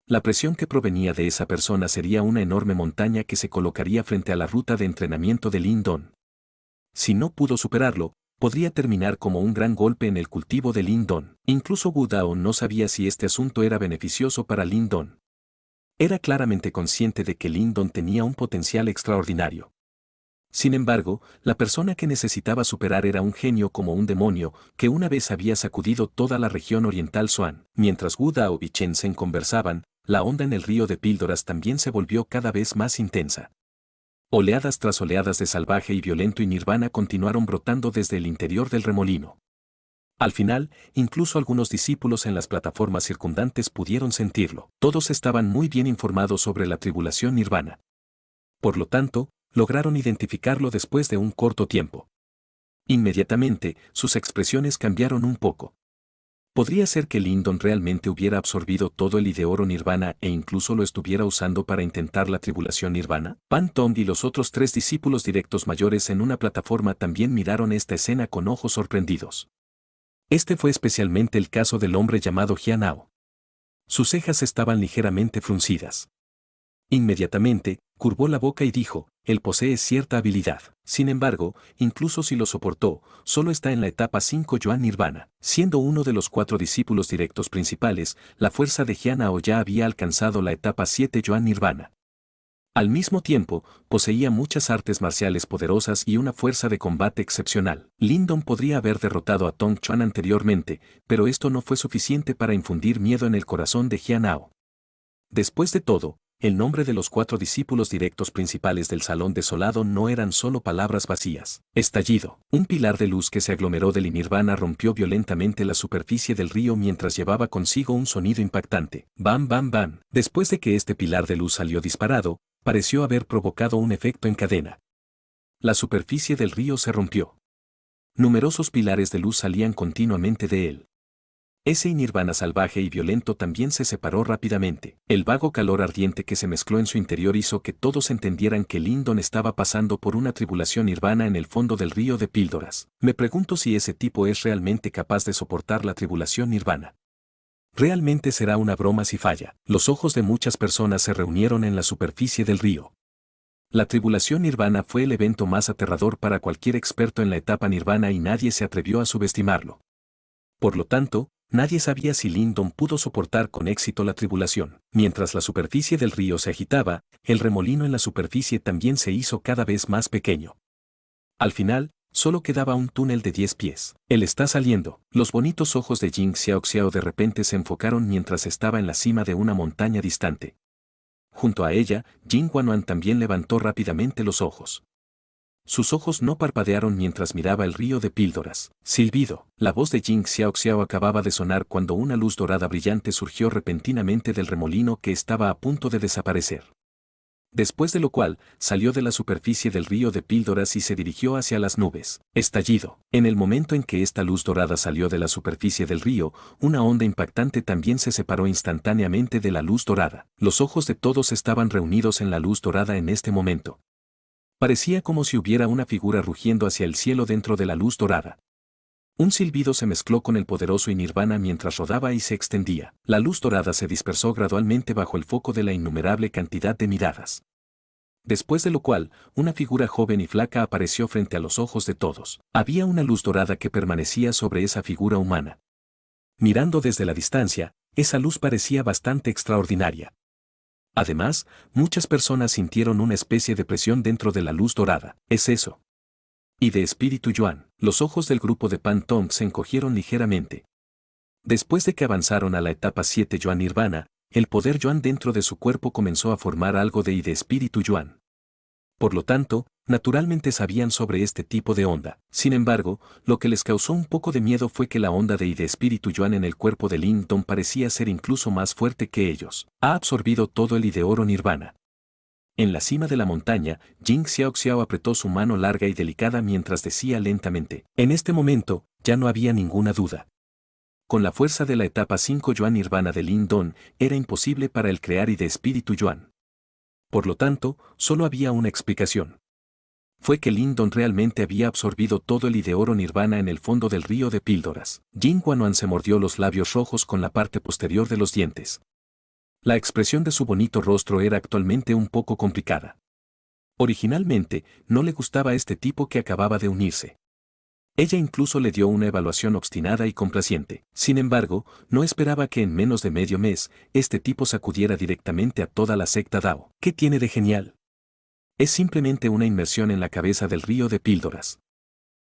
La presión que provenía de esa persona sería una enorme montaña que se colocaría frente a la ruta de entrenamiento de Lyndon. Si no pudo superarlo, podría terminar como un gran golpe en el cultivo de Lyndon. Incluso Wu Dao no sabía si este asunto era beneficioso para Lyndon. Era claramente consciente de que Lyndon tenía un potencial extraordinario. Sin embargo, la persona que necesitaba superar era un genio como un demonio, que una vez había sacudido toda la región oriental Xuan. Mientras Wu Dao y Chen Zhen conversaban, la onda en el río de píldoras también se volvió cada vez más intensa. Oleadas tras oleadas de salvaje y violento y nirvana continuaron brotando desde el interior del remolino. Al final, incluso algunos discípulos en las plataformas circundantes pudieron sentirlo. Todos estaban muy bien informados sobre la tribulación nirvana. Por lo tanto, lograron identificarlo después de un corto tiempo. Inmediatamente, sus expresiones cambiaron un poco. ¿Podría ser que Lindon realmente hubiera absorbido todo el ideoro nirvana e incluso lo estuviera usando para intentar la tribulación nirvana? Pan Tong y los otros 3 discípulos directos mayores en una plataforma también miraron esta escena con ojos sorprendidos. Este fue especialmente el caso del hombre llamado Jianao. Sus cejas estaban ligeramente fruncidas. Inmediatamente, curvó la boca y dijo, él posee cierta habilidad. Sin embargo, incluso si lo soportó, solo está en la etapa 5 Yuan Nirvana. Siendo uno de los 4 discípulos directos principales, la fuerza de Jianao ya había alcanzado la etapa 7 Yuan Nirvana. Al mismo tiempo, poseía muchas artes marciales poderosas y una fuerza de combate excepcional. Lindon podría haber derrotado a Tong Chuan anteriormente, pero esto no fue suficiente para infundir miedo en el corazón de Jianao. Después de todo, el nombre de los 4 discípulos directos principales del salón desolado no eran solo palabras vacías. Estallido. Un pilar de luz que se aglomeró del nirvana rompió violentamente la superficie del río mientras llevaba consigo un sonido impactante. Bam, bam, bam. Después de que este pilar de luz salió disparado, pareció haber provocado un efecto en cadena. La superficie del río se rompió. Numerosos pilares de luz salían continuamente de él. Ese nirvana salvaje y violento también se separó rápidamente. El vago calor ardiente que se mezcló en su interior hizo que todos entendieran que Lindon estaba pasando por una tribulación nirvana en el fondo del río de píldoras. Me pregunto si ese tipo es realmente capaz de soportar la tribulación nirvana. Realmente será una broma si falla. Los ojos de muchas personas se reunieron en la superficie del río. La tribulación nirvana fue el evento más aterrador para cualquier experto en la etapa nirvana y nadie se atrevió a subestimarlo. Por lo tanto, nadie sabía si Lindon pudo soportar con éxito la tribulación. Mientras la superficie del río se agitaba, el remolino en la superficie también se hizo cada vez más pequeño. Al final, solo quedaba un túnel de 10 pies. Él está saliendo. Los bonitos ojos de Jing Xiaoxiao de repente se enfocaron mientras estaba en la cima de una montaña distante. Junto a ella, Jing Wanwan también levantó rápidamente los ojos. Sus ojos no parpadearon mientras miraba el río de píldoras. Silbido. La voz de Jing Xiaoxiao acababa de sonar cuando una luz dorada brillante surgió repentinamente del remolino que estaba a punto de desaparecer. Después de lo cual, salió de la superficie del río de píldoras y se dirigió hacia las nubes. Estallido. En el momento en que esta luz dorada salió de la superficie del río, una onda impactante también se separó instantáneamente de la luz dorada. Los ojos de todos estaban reunidos en la luz dorada en este momento. Parecía como si hubiera una figura rugiendo hacia el cielo dentro de la luz dorada. Un silbido se mezcló con el poderoso nirvana mientras rodaba y se extendía. La luz dorada se dispersó gradualmente bajo el foco de la innumerable cantidad de miradas. Después de lo cual, una figura joven y flaca apareció frente a los ojos de todos. Había una luz dorada que permanecía sobre esa figura humana. Mirando desde la distancia, esa luz parecía bastante extraordinaria. Además, muchas personas sintieron una especie de presión dentro de la luz dorada. ¿Es eso? Y de espíritu Yuan, los ojos del grupo de Pan Tong se encogieron ligeramente. Después de que avanzaron a la etapa 7 Yuan Nirvana, el poder Yuan dentro de su cuerpo comenzó a formar algo de y de espíritu Yuan. Por lo tanto, naturalmente sabían sobre este tipo de onda. Sin embargo, lo que les causó un poco de miedo fue que la onda de y de espíritu Yuan en el cuerpo de Lindon parecía ser incluso más fuerte que ellos. Ha absorbido todo el ideoro Nirvana. En la cima de la montaña, Jing Xiaoxiao apretó su mano larga y delicada mientras decía lentamente. En este momento, ya no había ninguna duda. Con la fuerza de la etapa 5 Yuan Nirvana de Lindon, era imposible para él crear y de espíritu Yuan. Por lo tanto, solo había una explicación. Fue que Lindon realmente había absorbido todo el ideoro nirvana en el fondo del río de píldoras. Jing Wanwan se mordió los labios rojos con la parte posterior de los dientes. La expresión de su bonito rostro era actualmente un poco complicada. Originalmente, no le gustaba este tipo que acababa de unirse. Ella incluso le dio una evaluación obstinada y complaciente. Sin embargo, no esperaba que en menos de medio mes, este tipo sacudiera directamente a toda la secta Dao. ¿Qué tiene de genial? Es simplemente una inmersión en la cabeza del río de píldoras.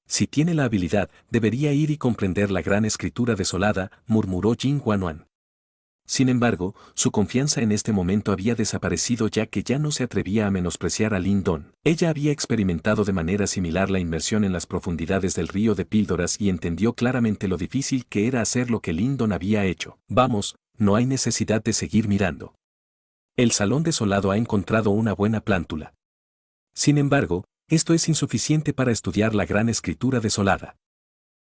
Si tiene la habilidad, debería ir y comprender la gran escritura desolada, murmuró Jing Wanwan. Sin embargo, su confianza en este momento había desaparecido ya que ya no se atrevía a menospreciar a Lin Don. Ella había experimentado de manera similar la inmersión en las profundidades del río de píldoras y entendió claramente lo difícil que era hacer lo que Lin Don había hecho. Vamos, no hay necesidad de seguir mirando. El salón desolado ha encontrado una buena plántula. Sin embargo, esto es insuficiente para estudiar la gran escritura desolada.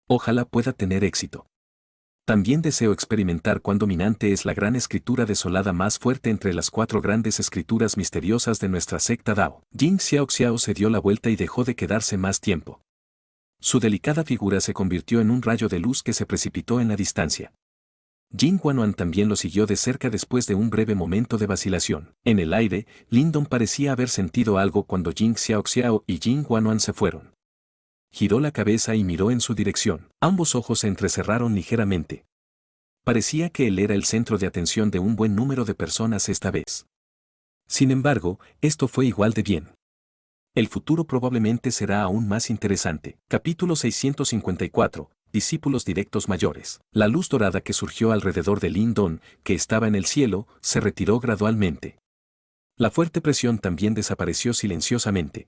Ojalá pueda tener éxito. También deseo experimentar cuán dominante es la gran escritura desolada más fuerte entre las 4 grandes escrituras misteriosas de nuestra secta Dao. Jing Xiaoxiao se dio la vuelta y dejó de quedarse más tiempo. Su delicada figura se convirtió en un rayo de luz que se precipitó en la distancia. Jing Wanwan también lo siguió de cerca después de un breve momento de vacilación. En el aire, Lin Don parecía haber sentido algo cuando Jing Xiaoxiao y Jing Wanwan se fueron. Giró la cabeza y miró en su dirección. Ambos ojos se entrecerraron ligeramente. Parecía que él era el centro de atención de un buen número de personas esta vez. Sin embargo, esto fue igual de bien. El futuro probablemente será aún más interesante. Capítulo 654. Discípulos directos mayores. La luz dorada que surgió alrededor de Lin Don, que estaba en el cielo, se retiró gradualmente. La fuerte presión también desapareció silenciosamente.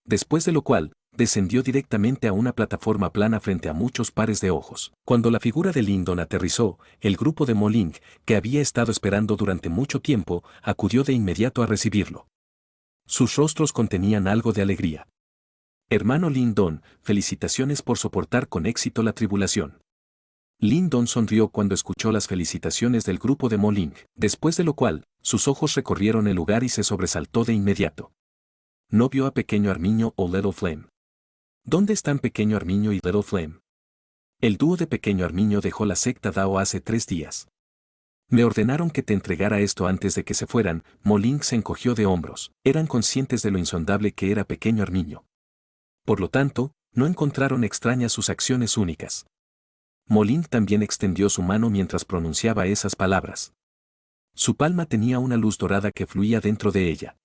Después de lo cual, descendió directamente a una plataforma plana frente a muchos pares de ojos. Cuando la figura de Lin Don aterrizó, el grupo de Moling, que había estado esperando durante mucho tiempo, acudió de inmediato a recibirlo. Sus rostros contenían algo de alegría. Hermano Lin Don, felicitaciones por soportar con éxito la tribulación. Lin Don sonrió cuando escuchó las felicitaciones del grupo de Moling, después de lo cual, sus ojos recorrieron el lugar y se sobresaltó de inmediato. No vio a Pequeño Armiño o Little Flame. ¿Dónde están Pequeño Armiño y Little Flame? El dúo de Pequeño Armiño dejó la secta Dao hace 3 días. Me ordenaron que te entregara esto antes de que se fueran. Moling se encogió de hombros. Eran conscientes de lo insondable que era Pequeño Armiño. Por lo tanto, no encontraron extrañas sus acciones únicas. Moling también extendió su mano mientras pronunciaba esas palabras. Su palma tenía una luz dorada que fluía dentro de ella.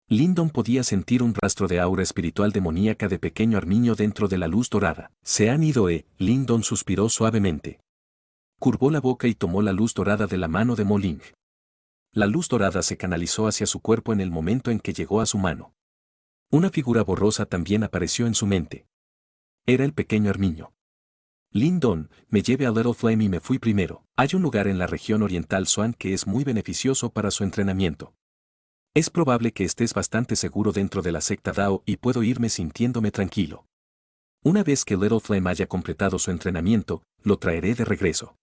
Lin Don podía sentir un rastro de aura espiritual demoníaca de Pequeño Armiño dentro de la luz dorada. Se han ido. Lin Don suspiró suavemente. Curvó la boca y tomó la luz dorada de la mano de Moling. La luz dorada se canalizó hacia su cuerpo en el momento en que llegó a su mano. Una figura borrosa también apareció en su mente. Era el Pequeño Armiño. Lin Don, me llevé a Little Flame y me fui primero. Hay un lugar en la región oriental Xuan que es muy beneficioso para su entrenamiento. Es probable que estés bastante seguro dentro de la secta Dao y puedo irme sintiéndome tranquilo. Una vez que Little Flame haya completado su entrenamiento, lo traeré de regreso.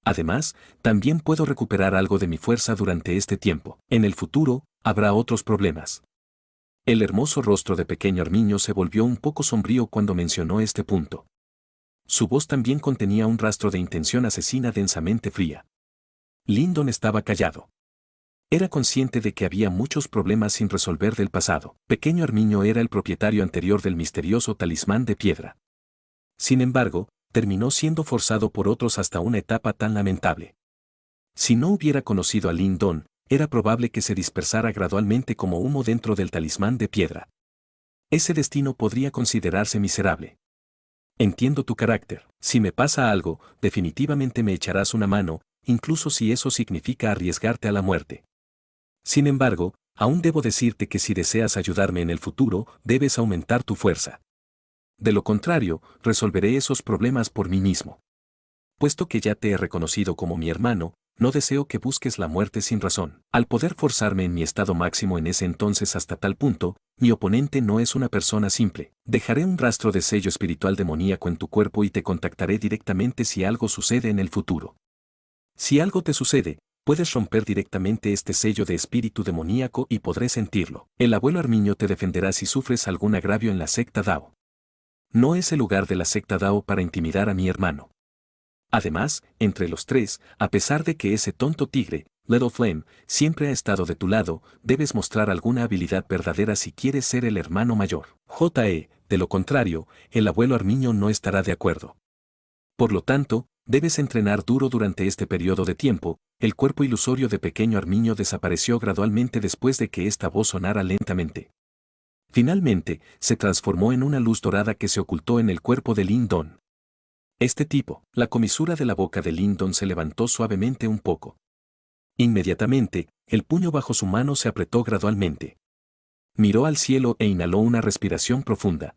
Además, también puedo recuperar algo de mi fuerza durante este tiempo. En el futuro, habrá otros problemas. El hermoso rostro de Pequeño Armiño se volvió un poco sombrío cuando mencionó este punto. Su voz también contenía un rastro de intención asesina densamente fría. Lin Don estaba callado. Era consciente de que había muchos problemas sin resolver del pasado. Pequeño Armiño era el propietario anterior del misterioso talismán de piedra. Sin embargo, terminó siendo forzado por otros hasta una etapa tan lamentable. Si no hubiera conocido a Lin Don, era probable que se dispersara gradualmente como humo dentro del talismán de piedra. Ese destino podría considerarse miserable. Entiendo tu carácter. Si me pasa algo, definitivamente me echarás una mano, incluso si eso significa arriesgarte a la muerte. Sin embargo, aún debo decirte que si deseas ayudarme en el futuro, debes aumentar tu fuerza. De lo contrario, resolveré esos problemas por mí mismo. Puesto que ya te he reconocido como mi hermano, no deseo que busques la muerte sin razón. Al poder forzarme en mi estado máximo en ese entonces hasta tal punto, mi oponente no es una persona simple. Dejaré un rastro de sello espiritual demoníaco en tu cuerpo y te contactaré directamente si algo sucede en el futuro. Si algo te sucede, puedes romper directamente este sello de espíritu demoníaco y podré sentirlo. El abuelo Armiño te defenderá si sufres algún agravio en la secta Dao. No es el lugar de la secta Dao para intimidar a mi hermano. Además, entre los 3, a pesar de que ese tonto tigre, Little Flame, siempre ha estado de tu lado, debes mostrar alguna habilidad verdadera si quieres ser el hermano mayor. De lo contrario, el abuelo Armiño no estará de acuerdo. Por lo tanto, debes entrenar duro durante este periodo de tiempo, el cuerpo ilusorio de pequeño Armiño desapareció gradualmente después de que esta voz sonara lentamente. Finalmente, se transformó en una luz dorada que se ocultó en el cuerpo de Lindon. Este tipo, la comisura de la boca de Lindon se levantó suavemente un poco. Inmediatamente, el puño bajo su mano se apretó gradualmente. Miró al cielo e inhaló una respiración profunda.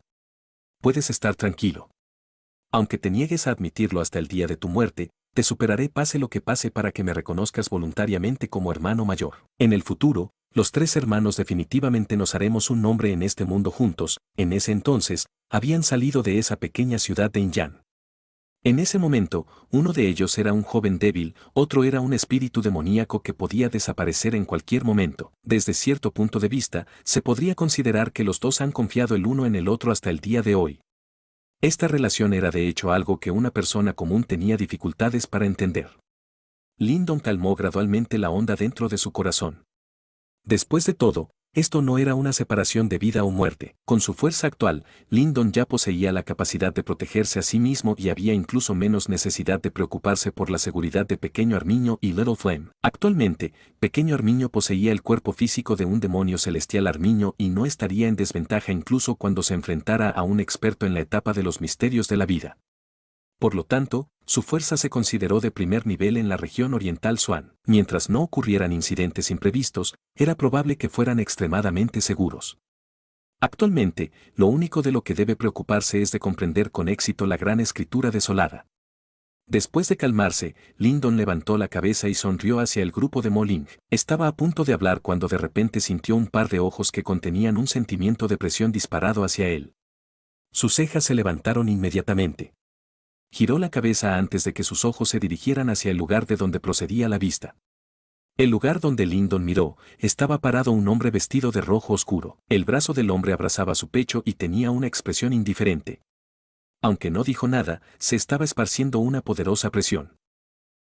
Puedes estar tranquilo. Aunque te niegues a admitirlo hasta el día de tu muerte, te superaré pase lo que pase para que me reconozcas voluntariamente como hermano mayor. En el futuro, los tres hermanos definitivamente nos haremos un nombre en este mundo juntos. En ese entonces, habían salido de esa pequeña ciudad de Inyan. En ese momento, uno de ellos era un joven débil, otro era un espíritu demoníaco que podía desaparecer en cualquier momento. Desde cierto punto de vista, se podría considerar que los dos han confiado el uno en el otro hasta el día de hoy. Esta relación era de hecho algo que una persona común tenía dificultades para entender. Lindon calmó gradualmente la onda dentro de su corazón. Después de todo, esto no era una separación de vida o muerte. Con su fuerza actual, Lindon ya poseía la capacidad de protegerse a sí mismo y había incluso menos necesidad de preocuparse por la seguridad de Pequeño Armiño y Little Flame. Actualmente, Pequeño Armiño poseía el cuerpo físico de un demonio celestial Armiño y no estaría en desventaja incluso cuando se enfrentara a un experto en la etapa de los misterios de la vida. Por lo tanto, su fuerza se consideró de primer nivel en la región oriental Swan. Mientras no ocurrieran incidentes imprevistos, era probable que fueran extremadamente seguros. Actualmente, lo único de lo que debe preocuparse es de comprender con éxito la gran escritura desolada. Después de calmarse, Lindon levantó la cabeza y sonrió hacia el grupo de Moling. Estaba a punto de hablar cuando de repente sintió un par de ojos que contenían un sentimiento de presión disparado hacia él. Sus cejas se levantaron inmediatamente. Giró la cabeza antes de que sus ojos se dirigieran hacia el lugar de donde procedía la vista. El lugar donde Lindon miró, estaba parado un hombre vestido de rojo oscuro. El brazo del hombre abrazaba su pecho y tenía una expresión indiferente. Aunque no dijo nada, se estaba esparciendo una poderosa presión.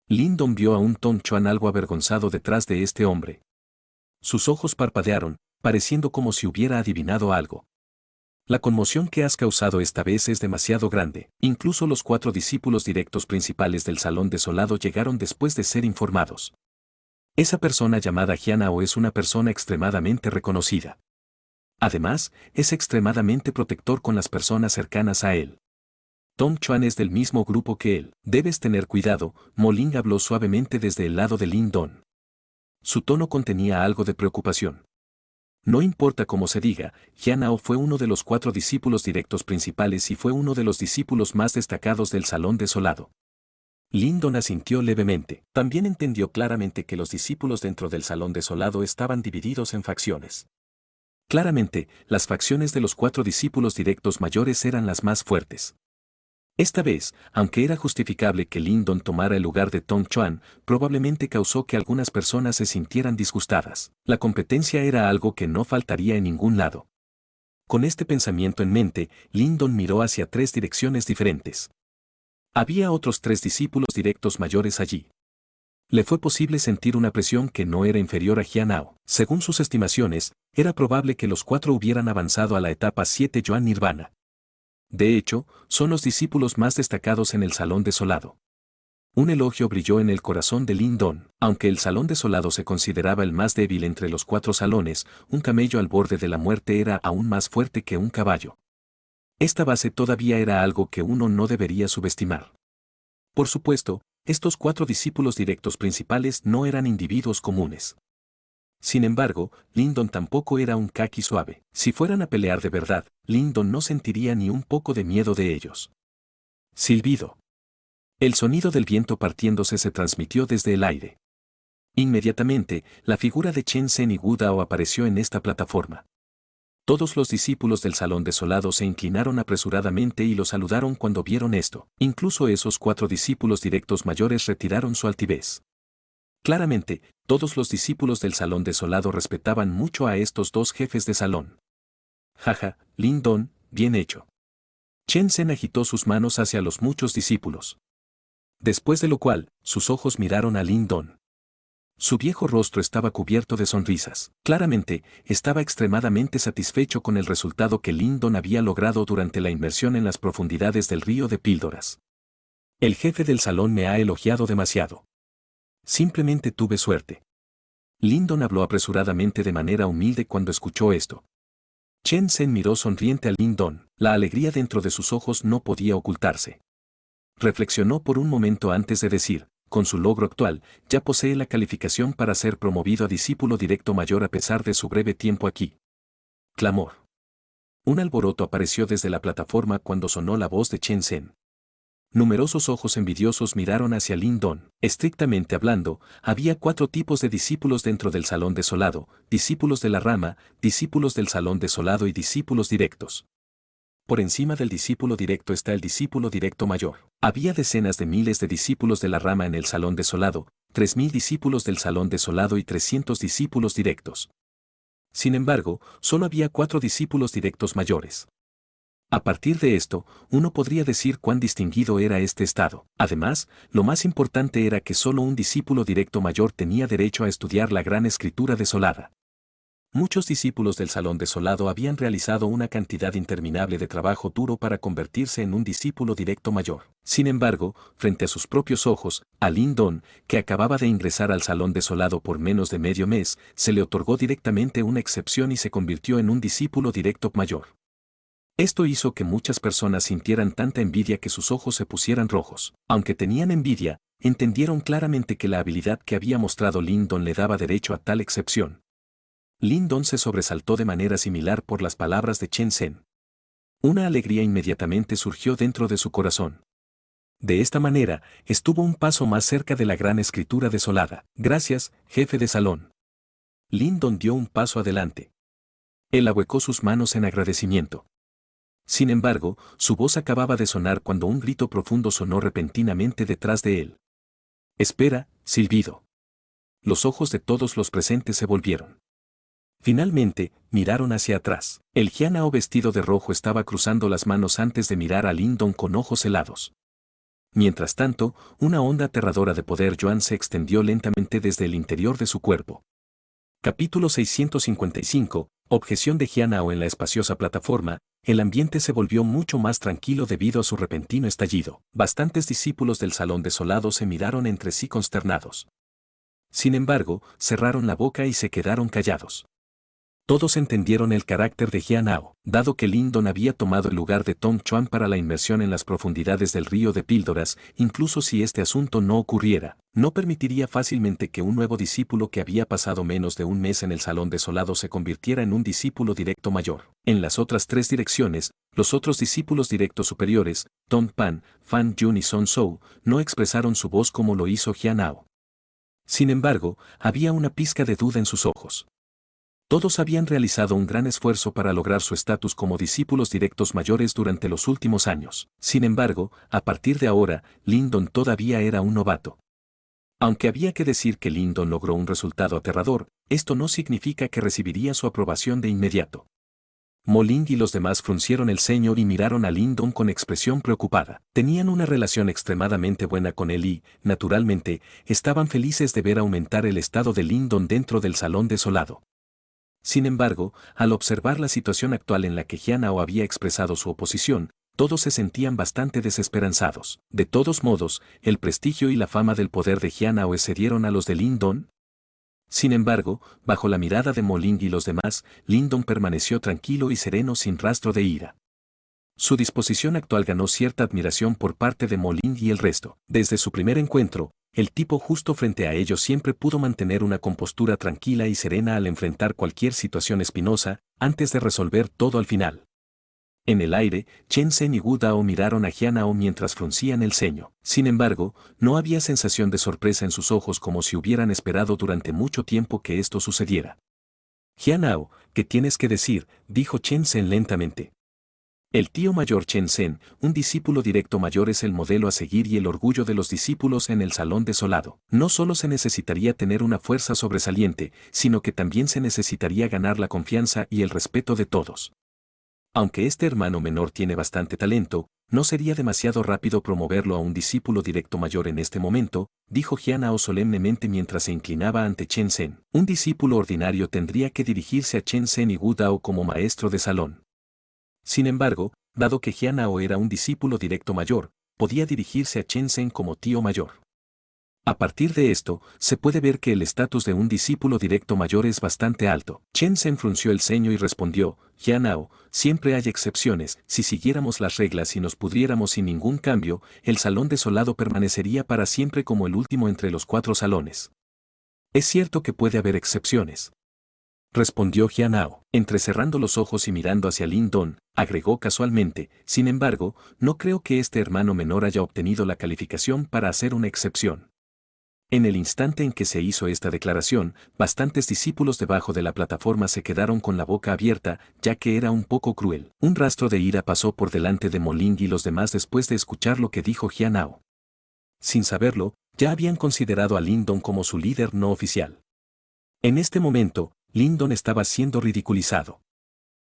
Lindon vio a un Tong Chuan algo avergonzado detrás de este hombre. Sus ojos parpadearon, pareciendo como si hubiera adivinado algo. La conmoción que has causado esta vez es demasiado grande. Incluso los 4 discípulos directos principales del Salón Desolado llegaron después de ser informados. Esa persona llamada Jianao es una persona extremadamente reconocida. Además, es extremadamente protector con las personas cercanas a él. Tong Chuan es del mismo grupo que él. Debes tener cuidado, Moling habló suavemente desde el lado de Lindon. Su tono contenía algo de preocupación. No importa cómo se diga, Jianao fue uno de los 4 discípulos directos principales y fue uno de los discípulos más destacados del Salón Desolado. Lindon asintió levemente. También entendió claramente que los discípulos dentro del Salón Desolado estaban divididos en facciones. Claramente, las facciones de los 4 discípulos directos mayores eran las más fuertes. Esta vez, aunque era justificable que Lindon tomara el lugar de Tong Chuan, probablemente causó que algunas personas se sintieran disgustadas. La competencia era algo que no faltaría en ningún lado. Con este pensamiento en mente, Lindon miró hacia 3 direcciones diferentes. Había otros 3 discípulos directos mayores allí. Le fue posible sentir una presión que no era inferior a Jianao. Según sus estimaciones, era probable que los 4 hubieran avanzado a la etapa 7 Yuan Nirvana. De hecho, son los discípulos más destacados en el Salón Desolado. Un elogio brilló en el corazón de Lindon. Aunque el Salón Desolado se consideraba el más débil entre los 4 salones, un camello al borde de la muerte era aún más fuerte que un caballo. Esta base todavía era algo que uno no debería subestimar. Por supuesto, estos 4 discípulos directos principales no eran individuos comunes. Sin embargo, Lindon tampoco era un kaki suave. Si fueran a pelear de verdad, Lindon no sentiría ni un poco de miedo de ellos. Silbido. El sonido del viento partiéndose se transmitió desde el aire. Inmediatamente, la figura de Chen Zhen y Wu Dao apareció en esta plataforma. Todos los discípulos del Salón Desolado se inclinaron apresuradamente y lo saludaron cuando vieron esto. Incluso esos 4 discípulos directos mayores retiraron su altivez. Claramente, todos los discípulos del Salón Desolado respetaban mucho a estos 2 jefes de salón. Jaja, Lindon, bien hecho. Chen Zhen agitó sus manos hacia los muchos discípulos. Después de lo cual, sus ojos miraron a Lindon. Su viejo rostro estaba cubierto de sonrisas. Claramente, estaba extremadamente satisfecho con el resultado que Lindon había logrado durante la inmersión en las profundidades del río de píldoras. El jefe del salón me ha elogiado demasiado. Simplemente tuve suerte. Lyndon habló apresuradamente de manera humilde cuando escuchó esto. Chen Zhen miró sonriente a Lyndon, la alegría dentro de sus ojos no podía ocultarse. Reflexionó por un momento antes de decir, con su logro actual, ya posee la calificación para ser promovido a discípulo directo mayor a pesar de su breve tiempo aquí. Clamor. Un alboroto apareció desde la plataforma cuando sonó la voz de Chen Zhen. Numerosos ojos envidiosos miraron hacia Lyndon. Estrictamente hablando, había 4 tipos de discípulos dentro del salón desolado: discípulos de la rama, discípulos del salón desolado y discípulos directos. Por encima del discípulo directo está el discípulo directo mayor. Había decenas de miles de discípulos de la rama en el salón desolado, 3.000 discípulos del salón desolado y 300 discípulos directos. Sin embargo, solo había 4 discípulos directos mayores. A partir de esto, uno podría decir cuán distinguido era este estado. Además, lo más importante era que solo un discípulo directo mayor tenía derecho a estudiar la gran escritura desolada. Muchos discípulos del salón desolado habían realizado una cantidad interminable de trabajo duro para convertirse en un discípulo directo mayor. Sin embargo, frente a sus propios ojos, a Lyndon, que acababa de ingresar al salón desolado por menos de medio mes, se le otorgó directamente una excepción y se convirtió en un discípulo directo mayor. Esto hizo que muchas personas sintieran tanta envidia que sus ojos se pusieran rojos. Aunque tenían envidia, entendieron claramente que la habilidad que había mostrado Lyndon le daba derecho a tal excepción. Lyndon se sobresaltó de manera similar por las palabras de Chen Zhen. Una alegría inmediatamente surgió dentro de su corazón. De esta manera, estuvo un paso más cerca de la gran escritura desolada. Gracias, jefe de salón. Lyndon dio un paso adelante. Él ahuecó sus manos en agradecimiento. Sin embargo, su voz acababa de sonar cuando un grito profundo sonó repentinamente detrás de él. Espera, silbido. Los ojos de todos los presentes se volvieron. Finalmente, miraron hacia atrás. El Jianao vestido de rojo estaba cruzando las manos antes de mirar a Lyndon con ojos helados. Mientras tanto, una onda aterradora de poder Yuan se extendió lentamente desde el interior de su cuerpo. Capítulo 655, objeción de Jianao en la espaciosa plataforma. El ambiente se volvió mucho más tranquilo debido a su repentino estallido. Bastantes discípulos del salón desolado se miraron entre sí consternados. Sin embargo, cerraron la boca y se quedaron callados. Todos entendieron el carácter de Jianao, dado que Lyndon había tomado el lugar de Tong Chuan para la inmersión en las profundidades del río de píldoras. Incluso si este asunto no ocurriera, no permitiría fácilmente que un nuevo discípulo que había pasado menos de un mes en el salón desolado se convirtiera en un discípulo directo mayor. En las otras 3 direcciones, los otros discípulos directos superiores, Tong Pan, Fan Yun y Song Zhou, no expresaron su voz como lo hizo Jianao. Sin embargo, había una pizca de duda en sus ojos. Todos habían realizado un gran esfuerzo para lograr su estatus como discípulos directos mayores durante los últimos años. Sin embargo, a partir de ahora, Lyndon todavía era un novato. Aunque había que decir que Lyndon logró un resultado aterrador, esto no significa que recibiría su aprobación de inmediato. Mo Ling y los demás fruncieron el ceño y miraron a Lyndon con expresión preocupada. Tenían una relación extremadamente buena con él y, naturalmente, estaban felices de ver aumentar el estado de Lyndon dentro del salón desolado. Sin embargo, al observar la situación actual en la que Jianao había expresado su oposición, todos se sentían bastante desesperanzados. De todos modos, el prestigio y la fama del poder de Jianao excedieron a los de Lyndon. Sin embargo, bajo la mirada de Mo Ling y los demás, Lyndon permaneció tranquilo y sereno sin rastro de ira. Su disposición actual ganó cierta admiración por parte de Mo Ling y el resto. Desde su primer encuentro, el tipo justo frente a ellos siempre pudo mantener una compostura tranquila y serena al enfrentar cualquier situación espinosa, antes de resolver todo al final. En el aire, Chen Zhen y Wu Dao miraron a Jianao mientras fruncían el ceño. Sin embargo, no había sensación de sorpresa en sus ojos como si hubieran esperado durante mucho tiempo que esto sucediera. Jianao, ¿qué tienes que decir?, dijo Chen Zhen lentamente. El tío mayor Chen Zhen, un discípulo directo mayor, es el modelo a seguir y el orgullo de los discípulos en el salón desolado. No solo se necesitaría tener una fuerza sobresaliente, sino que también se necesitaría ganar la confianza y el respeto de todos. Aunque este hermano menor tiene bastante talento, no sería demasiado rápido promoverlo a un discípulo directo mayor en este momento, dijo Jianao solemnemente mientras se inclinaba ante Chen Zhen. Un discípulo ordinario tendría que dirigirse a Chen Zhen y Wu Dao como maestro de salón. Sin embargo, dado que Jianao era un discípulo directo mayor, podía dirigirse a Chen Zhen como tío mayor. A partir de esto, se puede ver que el estatus de un discípulo directo mayor es bastante alto. Chen Zhen frunció el ceño y respondió, Jianao, siempre hay excepciones, si siguiéramos las reglas y nos pudriéramos sin ningún cambio, el salón desolado permanecería para siempre como el último entre los 4 salones. Es cierto que puede haber excepciones, respondió Jianao, entrecerrando los ojos y mirando hacia Lin Don, agregó casualmente, sin embargo, no creo que este hermano menor haya obtenido la calificación para hacer una excepción. En el instante en que se hizo esta declaración, bastantes discípulos debajo de la plataforma se quedaron con la boca abierta, ya que era un poco cruel. Un rastro de ira pasó por delante de Moling y los demás después de escuchar lo que dijo Jianao. Sin saberlo, ya habían considerado a Lin Don como su líder no oficial. En este momento, Lin Don estaba siendo ridiculizado.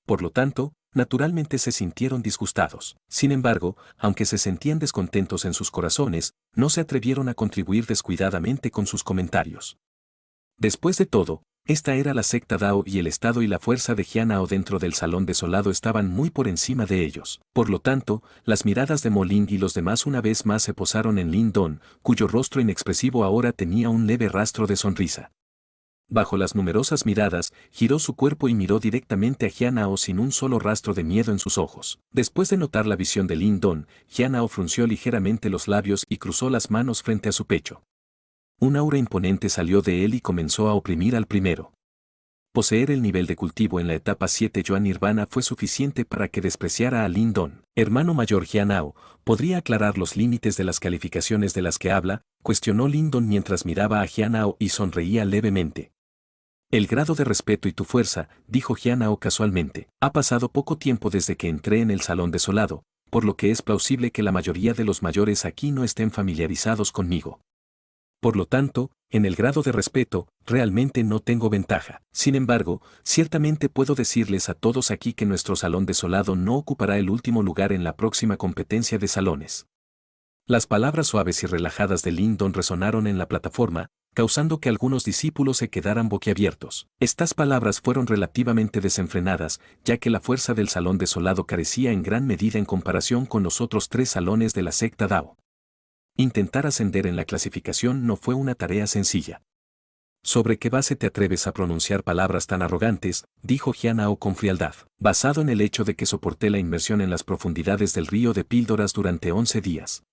Por lo tanto, naturalmente se sintieron disgustados. Sin embargo, aunque se sentían descontentos en sus corazones, no se atrevieron a contribuir descuidadamente con sus comentarios. Después de todo, esta era la secta Dao y el estado y la fuerza de Jianao dentro del salón desolado estaban muy por encima de ellos. Por lo tanto, las miradas de Moling y los demás una vez más se posaron en Lin Don, cuyo rostro inexpresivo ahora tenía un leve rastro de sonrisa. Bajo las numerosas miradas, giró su cuerpo y miró directamente a Jianao sin un solo rastro de miedo en sus ojos. Después de notar la visión de Lin Don, Jianao frunció ligeramente los labios y cruzó las manos frente a su pecho. Un aura imponente salió de él y comenzó a oprimir al primero. Poseer el nivel de cultivo en la etapa 7 Yuan Nirvana fue suficiente para que despreciara a Lin Don. Hermano mayor Jianao, ¿podría aclarar los límites de las calificaciones de las que habla?, cuestionó Lin Don mientras miraba a Jianao y sonreía levemente. El grado de respeto y tu fuerza, dijo Jianao casualmente, ha pasado poco tiempo desde que entré en el salón desolado, por lo que es plausible que la mayoría de los mayores aquí no estén familiarizados conmigo. Por lo tanto, en el grado de respeto, realmente no tengo ventaja. Sin embargo, ciertamente puedo decirles a todos aquí que nuestro salón desolado no ocupará el último lugar en la próxima competencia de salones. Las palabras suaves y relajadas de Lin Don resonaron en la plataforma, causando que algunos discípulos se quedaran boquiabiertos. Estas palabras fueron relativamente desenfrenadas, ya que la fuerza del salón desolado carecía en gran medida en comparación con los otros 3 salones de la secta Dao. Intentar ascender en la clasificación no fue una tarea sencilla. ¿Sobre qué base te atreves a pronunciar palabras tan arrogantes?, dijo Jianao con frialdad. Basado en el hecho de que soporté la inmersión en las profundidades del río de píldoras durante 11 días.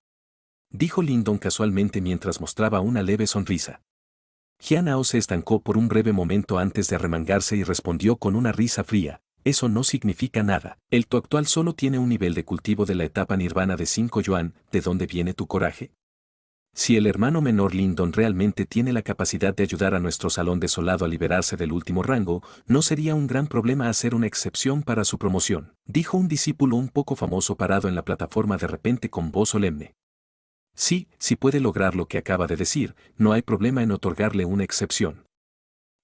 Dijo Lin Don casualmente mientras mostraba una leve sonrisa. Jianao se estancó por un breve momento antes de arremangarse y respondió con una risa fría, eso no significa nada. El tu actual solo tiene un nivel de cultivo de la etapa nirvana de 5 yuan, ¿de dónde viene tu coraje? Si el hermano menor Lin Don realmente tiene la capacidad de ayudar a nuestro salón desolado a liberarse del último rango, no sería un gran problema hacer una excepción para su promoción, dijo un discípulo un poco famoso parado en la plataforma de repente con voz solemne. Sí, si puede lograr lo que acaba de decir, no hay problema en otorgarle una excepción.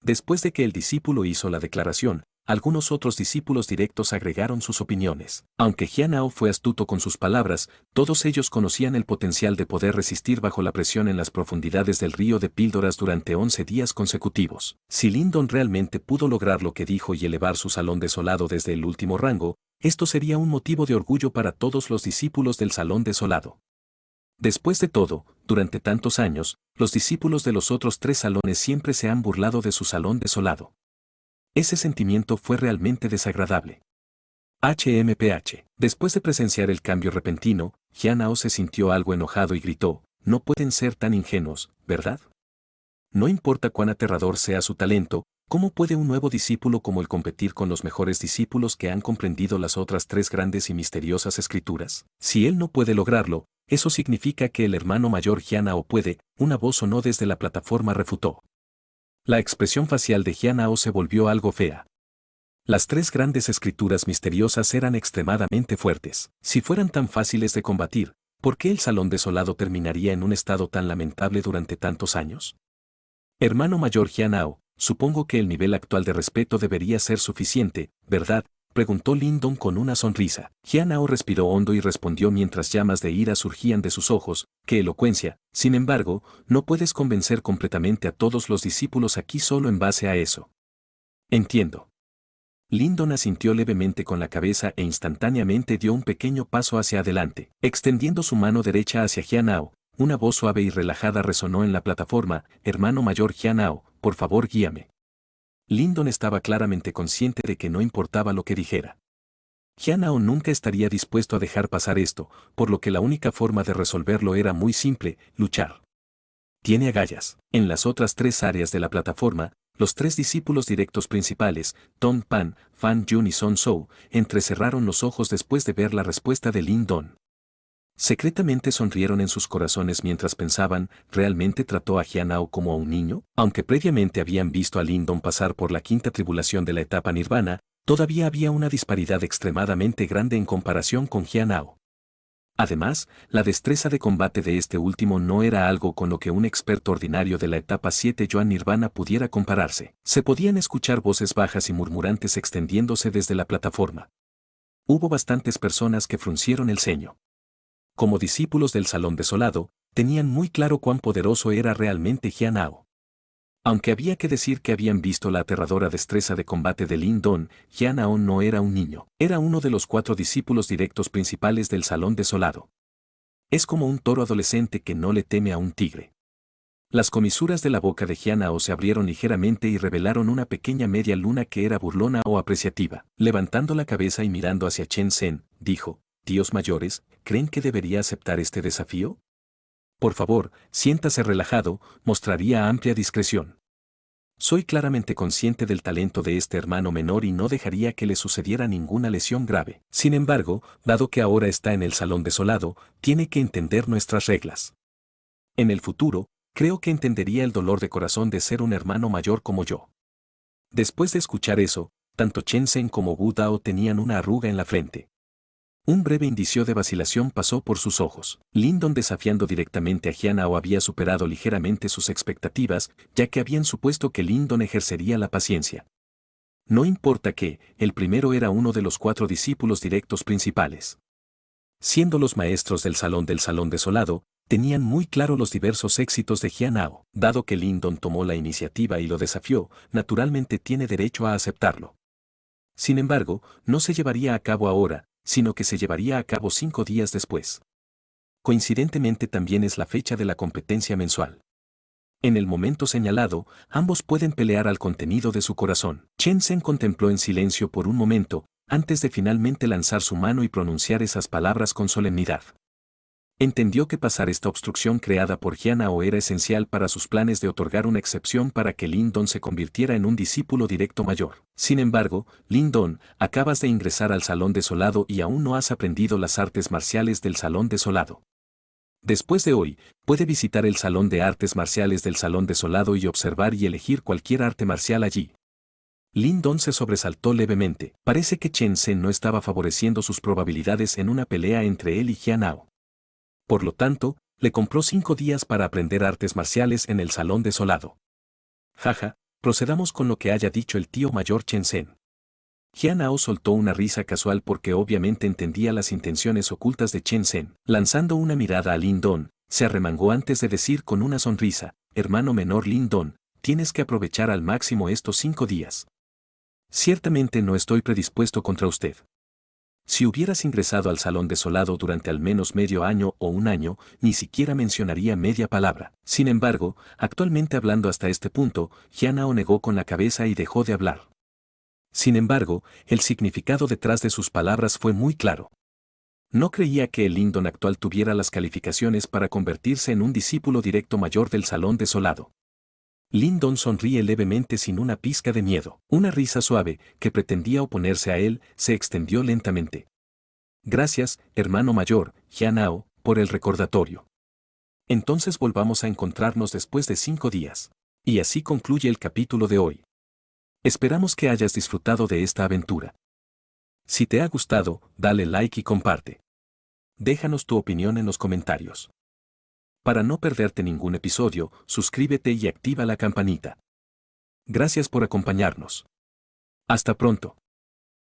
Después de que el discípulo hizo la declaración, algunos otros discípulos directos agregaron sus opiniones. Aunque Jianao fue astuto con sus palabras, todos ellos conocían el potencial de poder resistir bajo la presión en las profundidades del río de píldoras durante 11 días consecutivos. Si Lin Don realmente pudo lograr lo que dijo y elevar su salón desolado desde el último rango, esto sería un motivo de orgullo para todos los discípulos del salón desolado. Después de todo, durante tantos años, los discípulos de los otros 3 salones siempre se han burlado de su salón desolado. Ese sentimiento fue realmente desagradable. HMPH. Después de presenciar el cambio repentino, Jianao se sintió algo enojado y gritó, no pueden ser tan ingenuos, ¿verdad? No importa cuán aterrador sea su talento, ¿cómo puede un nuevo discípulo como él competir con los mejores discípulos que han comprendido las otras 3 grandes y misteriosas escrituras? Si él no puede lograrlo, eso significa que el hermano mayor Jianao puede, una voz sonó desde la plataforma refutó. La expresión facial de Jianao se volvió algo fea. Las 3 grandes escrituras misteriosas eran extremadamente fuertes. Si fueran tan fáciles de combatir, ¿por qué el salón desolado terminaría en un estado tan lamentable durante tantos años? Hermano mayor Jianao, supongo que el nivel actual de respeto debería ser suficiente, ¿verdad?, preguntó Lin Don con una sonrisa. Jianao respiró hondo y respondió mientras llamas de ira surgían de sus ojos, ¡qué elocuencia! Sin embargo, no puedes convencer completamente a todos los discípulos aquí solo en base a eso. Entiendo. Lin Don asintió levemente con la cabeza e instantáneamente dio un pequeño paso hacia adelante, extendiendo su mano derecha hacia Jianao. una voz suave y relajada resonó en la plataforma: hermano mayor Jianao, por favor guíame. Lindon estaba claramente consciente de que no importaba lo que dijera. Jianao nunca estaría dispuesto a dejar pasar esto, por lo que la única forma de resolverlo era muy simple: luchar. Tiene agallas. En las otras tres áreas de la plataforma, los tres discípulos directos principales, Tong Pan, Fan Yun y Son Zhou, entrecerraron los ojos después de ver la respuesta de Lindon. Secretamente sonrieron en sus corazones mientras pensaban: ¿realmente trató a Jianao como a un niño? Aunque previamente habían visto a Lindon pasar por la quinta tribulación de la etapa nirvana, todavía había una disparidad extremadamente grande en comparación con Jianao. Además, la destreza de combate de este último no era algo con lo que un experto ordinario de la etapa 7 Yuan Nirvana pudiera compararse. Se podían escuchar voces bajas y murmurantes extendiéndose desde la plataforma. Hubo bastantes personas que fruncieron el ceño. Como discípulos del Salón Desolado, tenían muy claro cuán poderoso era realmente Jianao. Aunque había que decir que habían visto la aterradora destreza de combate de Lindon, Jianao no era un niño, era uno de los 4 discípulos directos principales del Salón Desolado. Es como un toro adolescente que no le teme a un tigre. Las comisuras de la boca de Jianao se abrieron ligeramente y revelaron una pequeña media luna que era burlona o apreciativa. Levantando la cabeza y mirando hacia Chen Zhen, dijo: «Tíos mayores, ¿creen que debería aceptar este desafío? Por favor, siéntase relajado», mostraría amplia discreción. «Soy claramente consciente del talento de este hermano menor y no dejaría que le sucediera ninguna lesión grave. Sin embargo, dado que ahora está en el Salón Desolado, tiene que entender nuestras reglas. En el futuro, creo que entendería el dolor de corazón de ser un hermano mayor como yo». Después de escuchar eso, tanto Chen Zhen como Wu Dao tenían una arruga en la frente. Un breve indicio de vacilación pasó por sus ojos. Lindon, desafiando directamente a Jianao, había superado ligeramente sus expectativas, ya que habían supuesto que Lindon ejercería la paciencia. No importa que, el primero era uno de los 4 discípulos directos principales. Siendo los maestros del Salón Desolado, tenían muy claro los diversos éxitos de Jianao. Dado que Lindon tomó la iniciativa y lo desafió, naturalmente tiene derecho a aceptarlo. Sin embargo, no se llevaría a cabo ahora, sino que se llevaría a cabo 5 días después. Coincidentemente también es la fecha de la competencia mensual. En el momento señalado, ambos pueden pelear al contenido de su corazón. Chen Zhen contempló en silencio por un momento, antes de finalmente lanzar su mano y pronunciar esas palabras con solemnidad. Entendió que pasar esta obstrucción creada por Jianao era esencial para sus planes de otorgar una excepción para que Lindon se convirtiera en un discípulo directo mayor. Sin embargo, Lindon, acabas de ingresar al Salón Desolado y aún no has aprendido las artes marciales del Salón Desolado. Después de hoy, puede visitar el Salón de Artes Marciales del Salón Desolado y observar y elegir cualquier arte marcial allí. Lindon se sobresaltó levemente. Parece que Chen Zhen no estaba favoreciendo sus probabilidades en una pelea entre él y Jianao. Por lo tanto, le compró 5 días para aprender artes marciales en el Salón Desolado. Jaja, procedamos con lo que haya dicho el tío mayor Chen Zhen. Jianao soltó una risa casual porque obviamente entendía las intenciones ocultas de Chen Zhen. Lanzando una mirada a Lindon, se arremangó antes de decir con una sonrisa: hermano menor Lindon, tienes que aprovechar al máximo estos 5 días. Ciertamente no estoy predispuesto contra usted. Si hubieras ingresado al Salón Desolado durante al menos medio año o un año, ni siquiera mencionaría media palabra. Sin embargo, actualmente hablando hasta este punto, Jianao negó con la cabeza y dejó de hablar. Sin embargo, el significado detrás de sus palabras fue muy claro. No creía que el Lindon actual tuviera las calificaciones para convertirse en un discípulo directo mayor del Salón Desolado. Lindon sonríe levemente sin una pizca de miedo. Una risa suave, que pretendía oponerse a él, se extendió lentamente. Gracias, hermano mayor, Jianao, por el recordatorio. Entonces volvamos a encontrarnos después de 5 días. Y así concluye el capítulo de hoy. Esperamos que hayas disfrutado de esta aventura. Si te ha gustado, dale like y comparte. Déjanos tu opinión en los comentarios. Para no perderte ningún episodio, suscríbete y activa la campanita. Gracias por acompañarnos. Hasta pronto.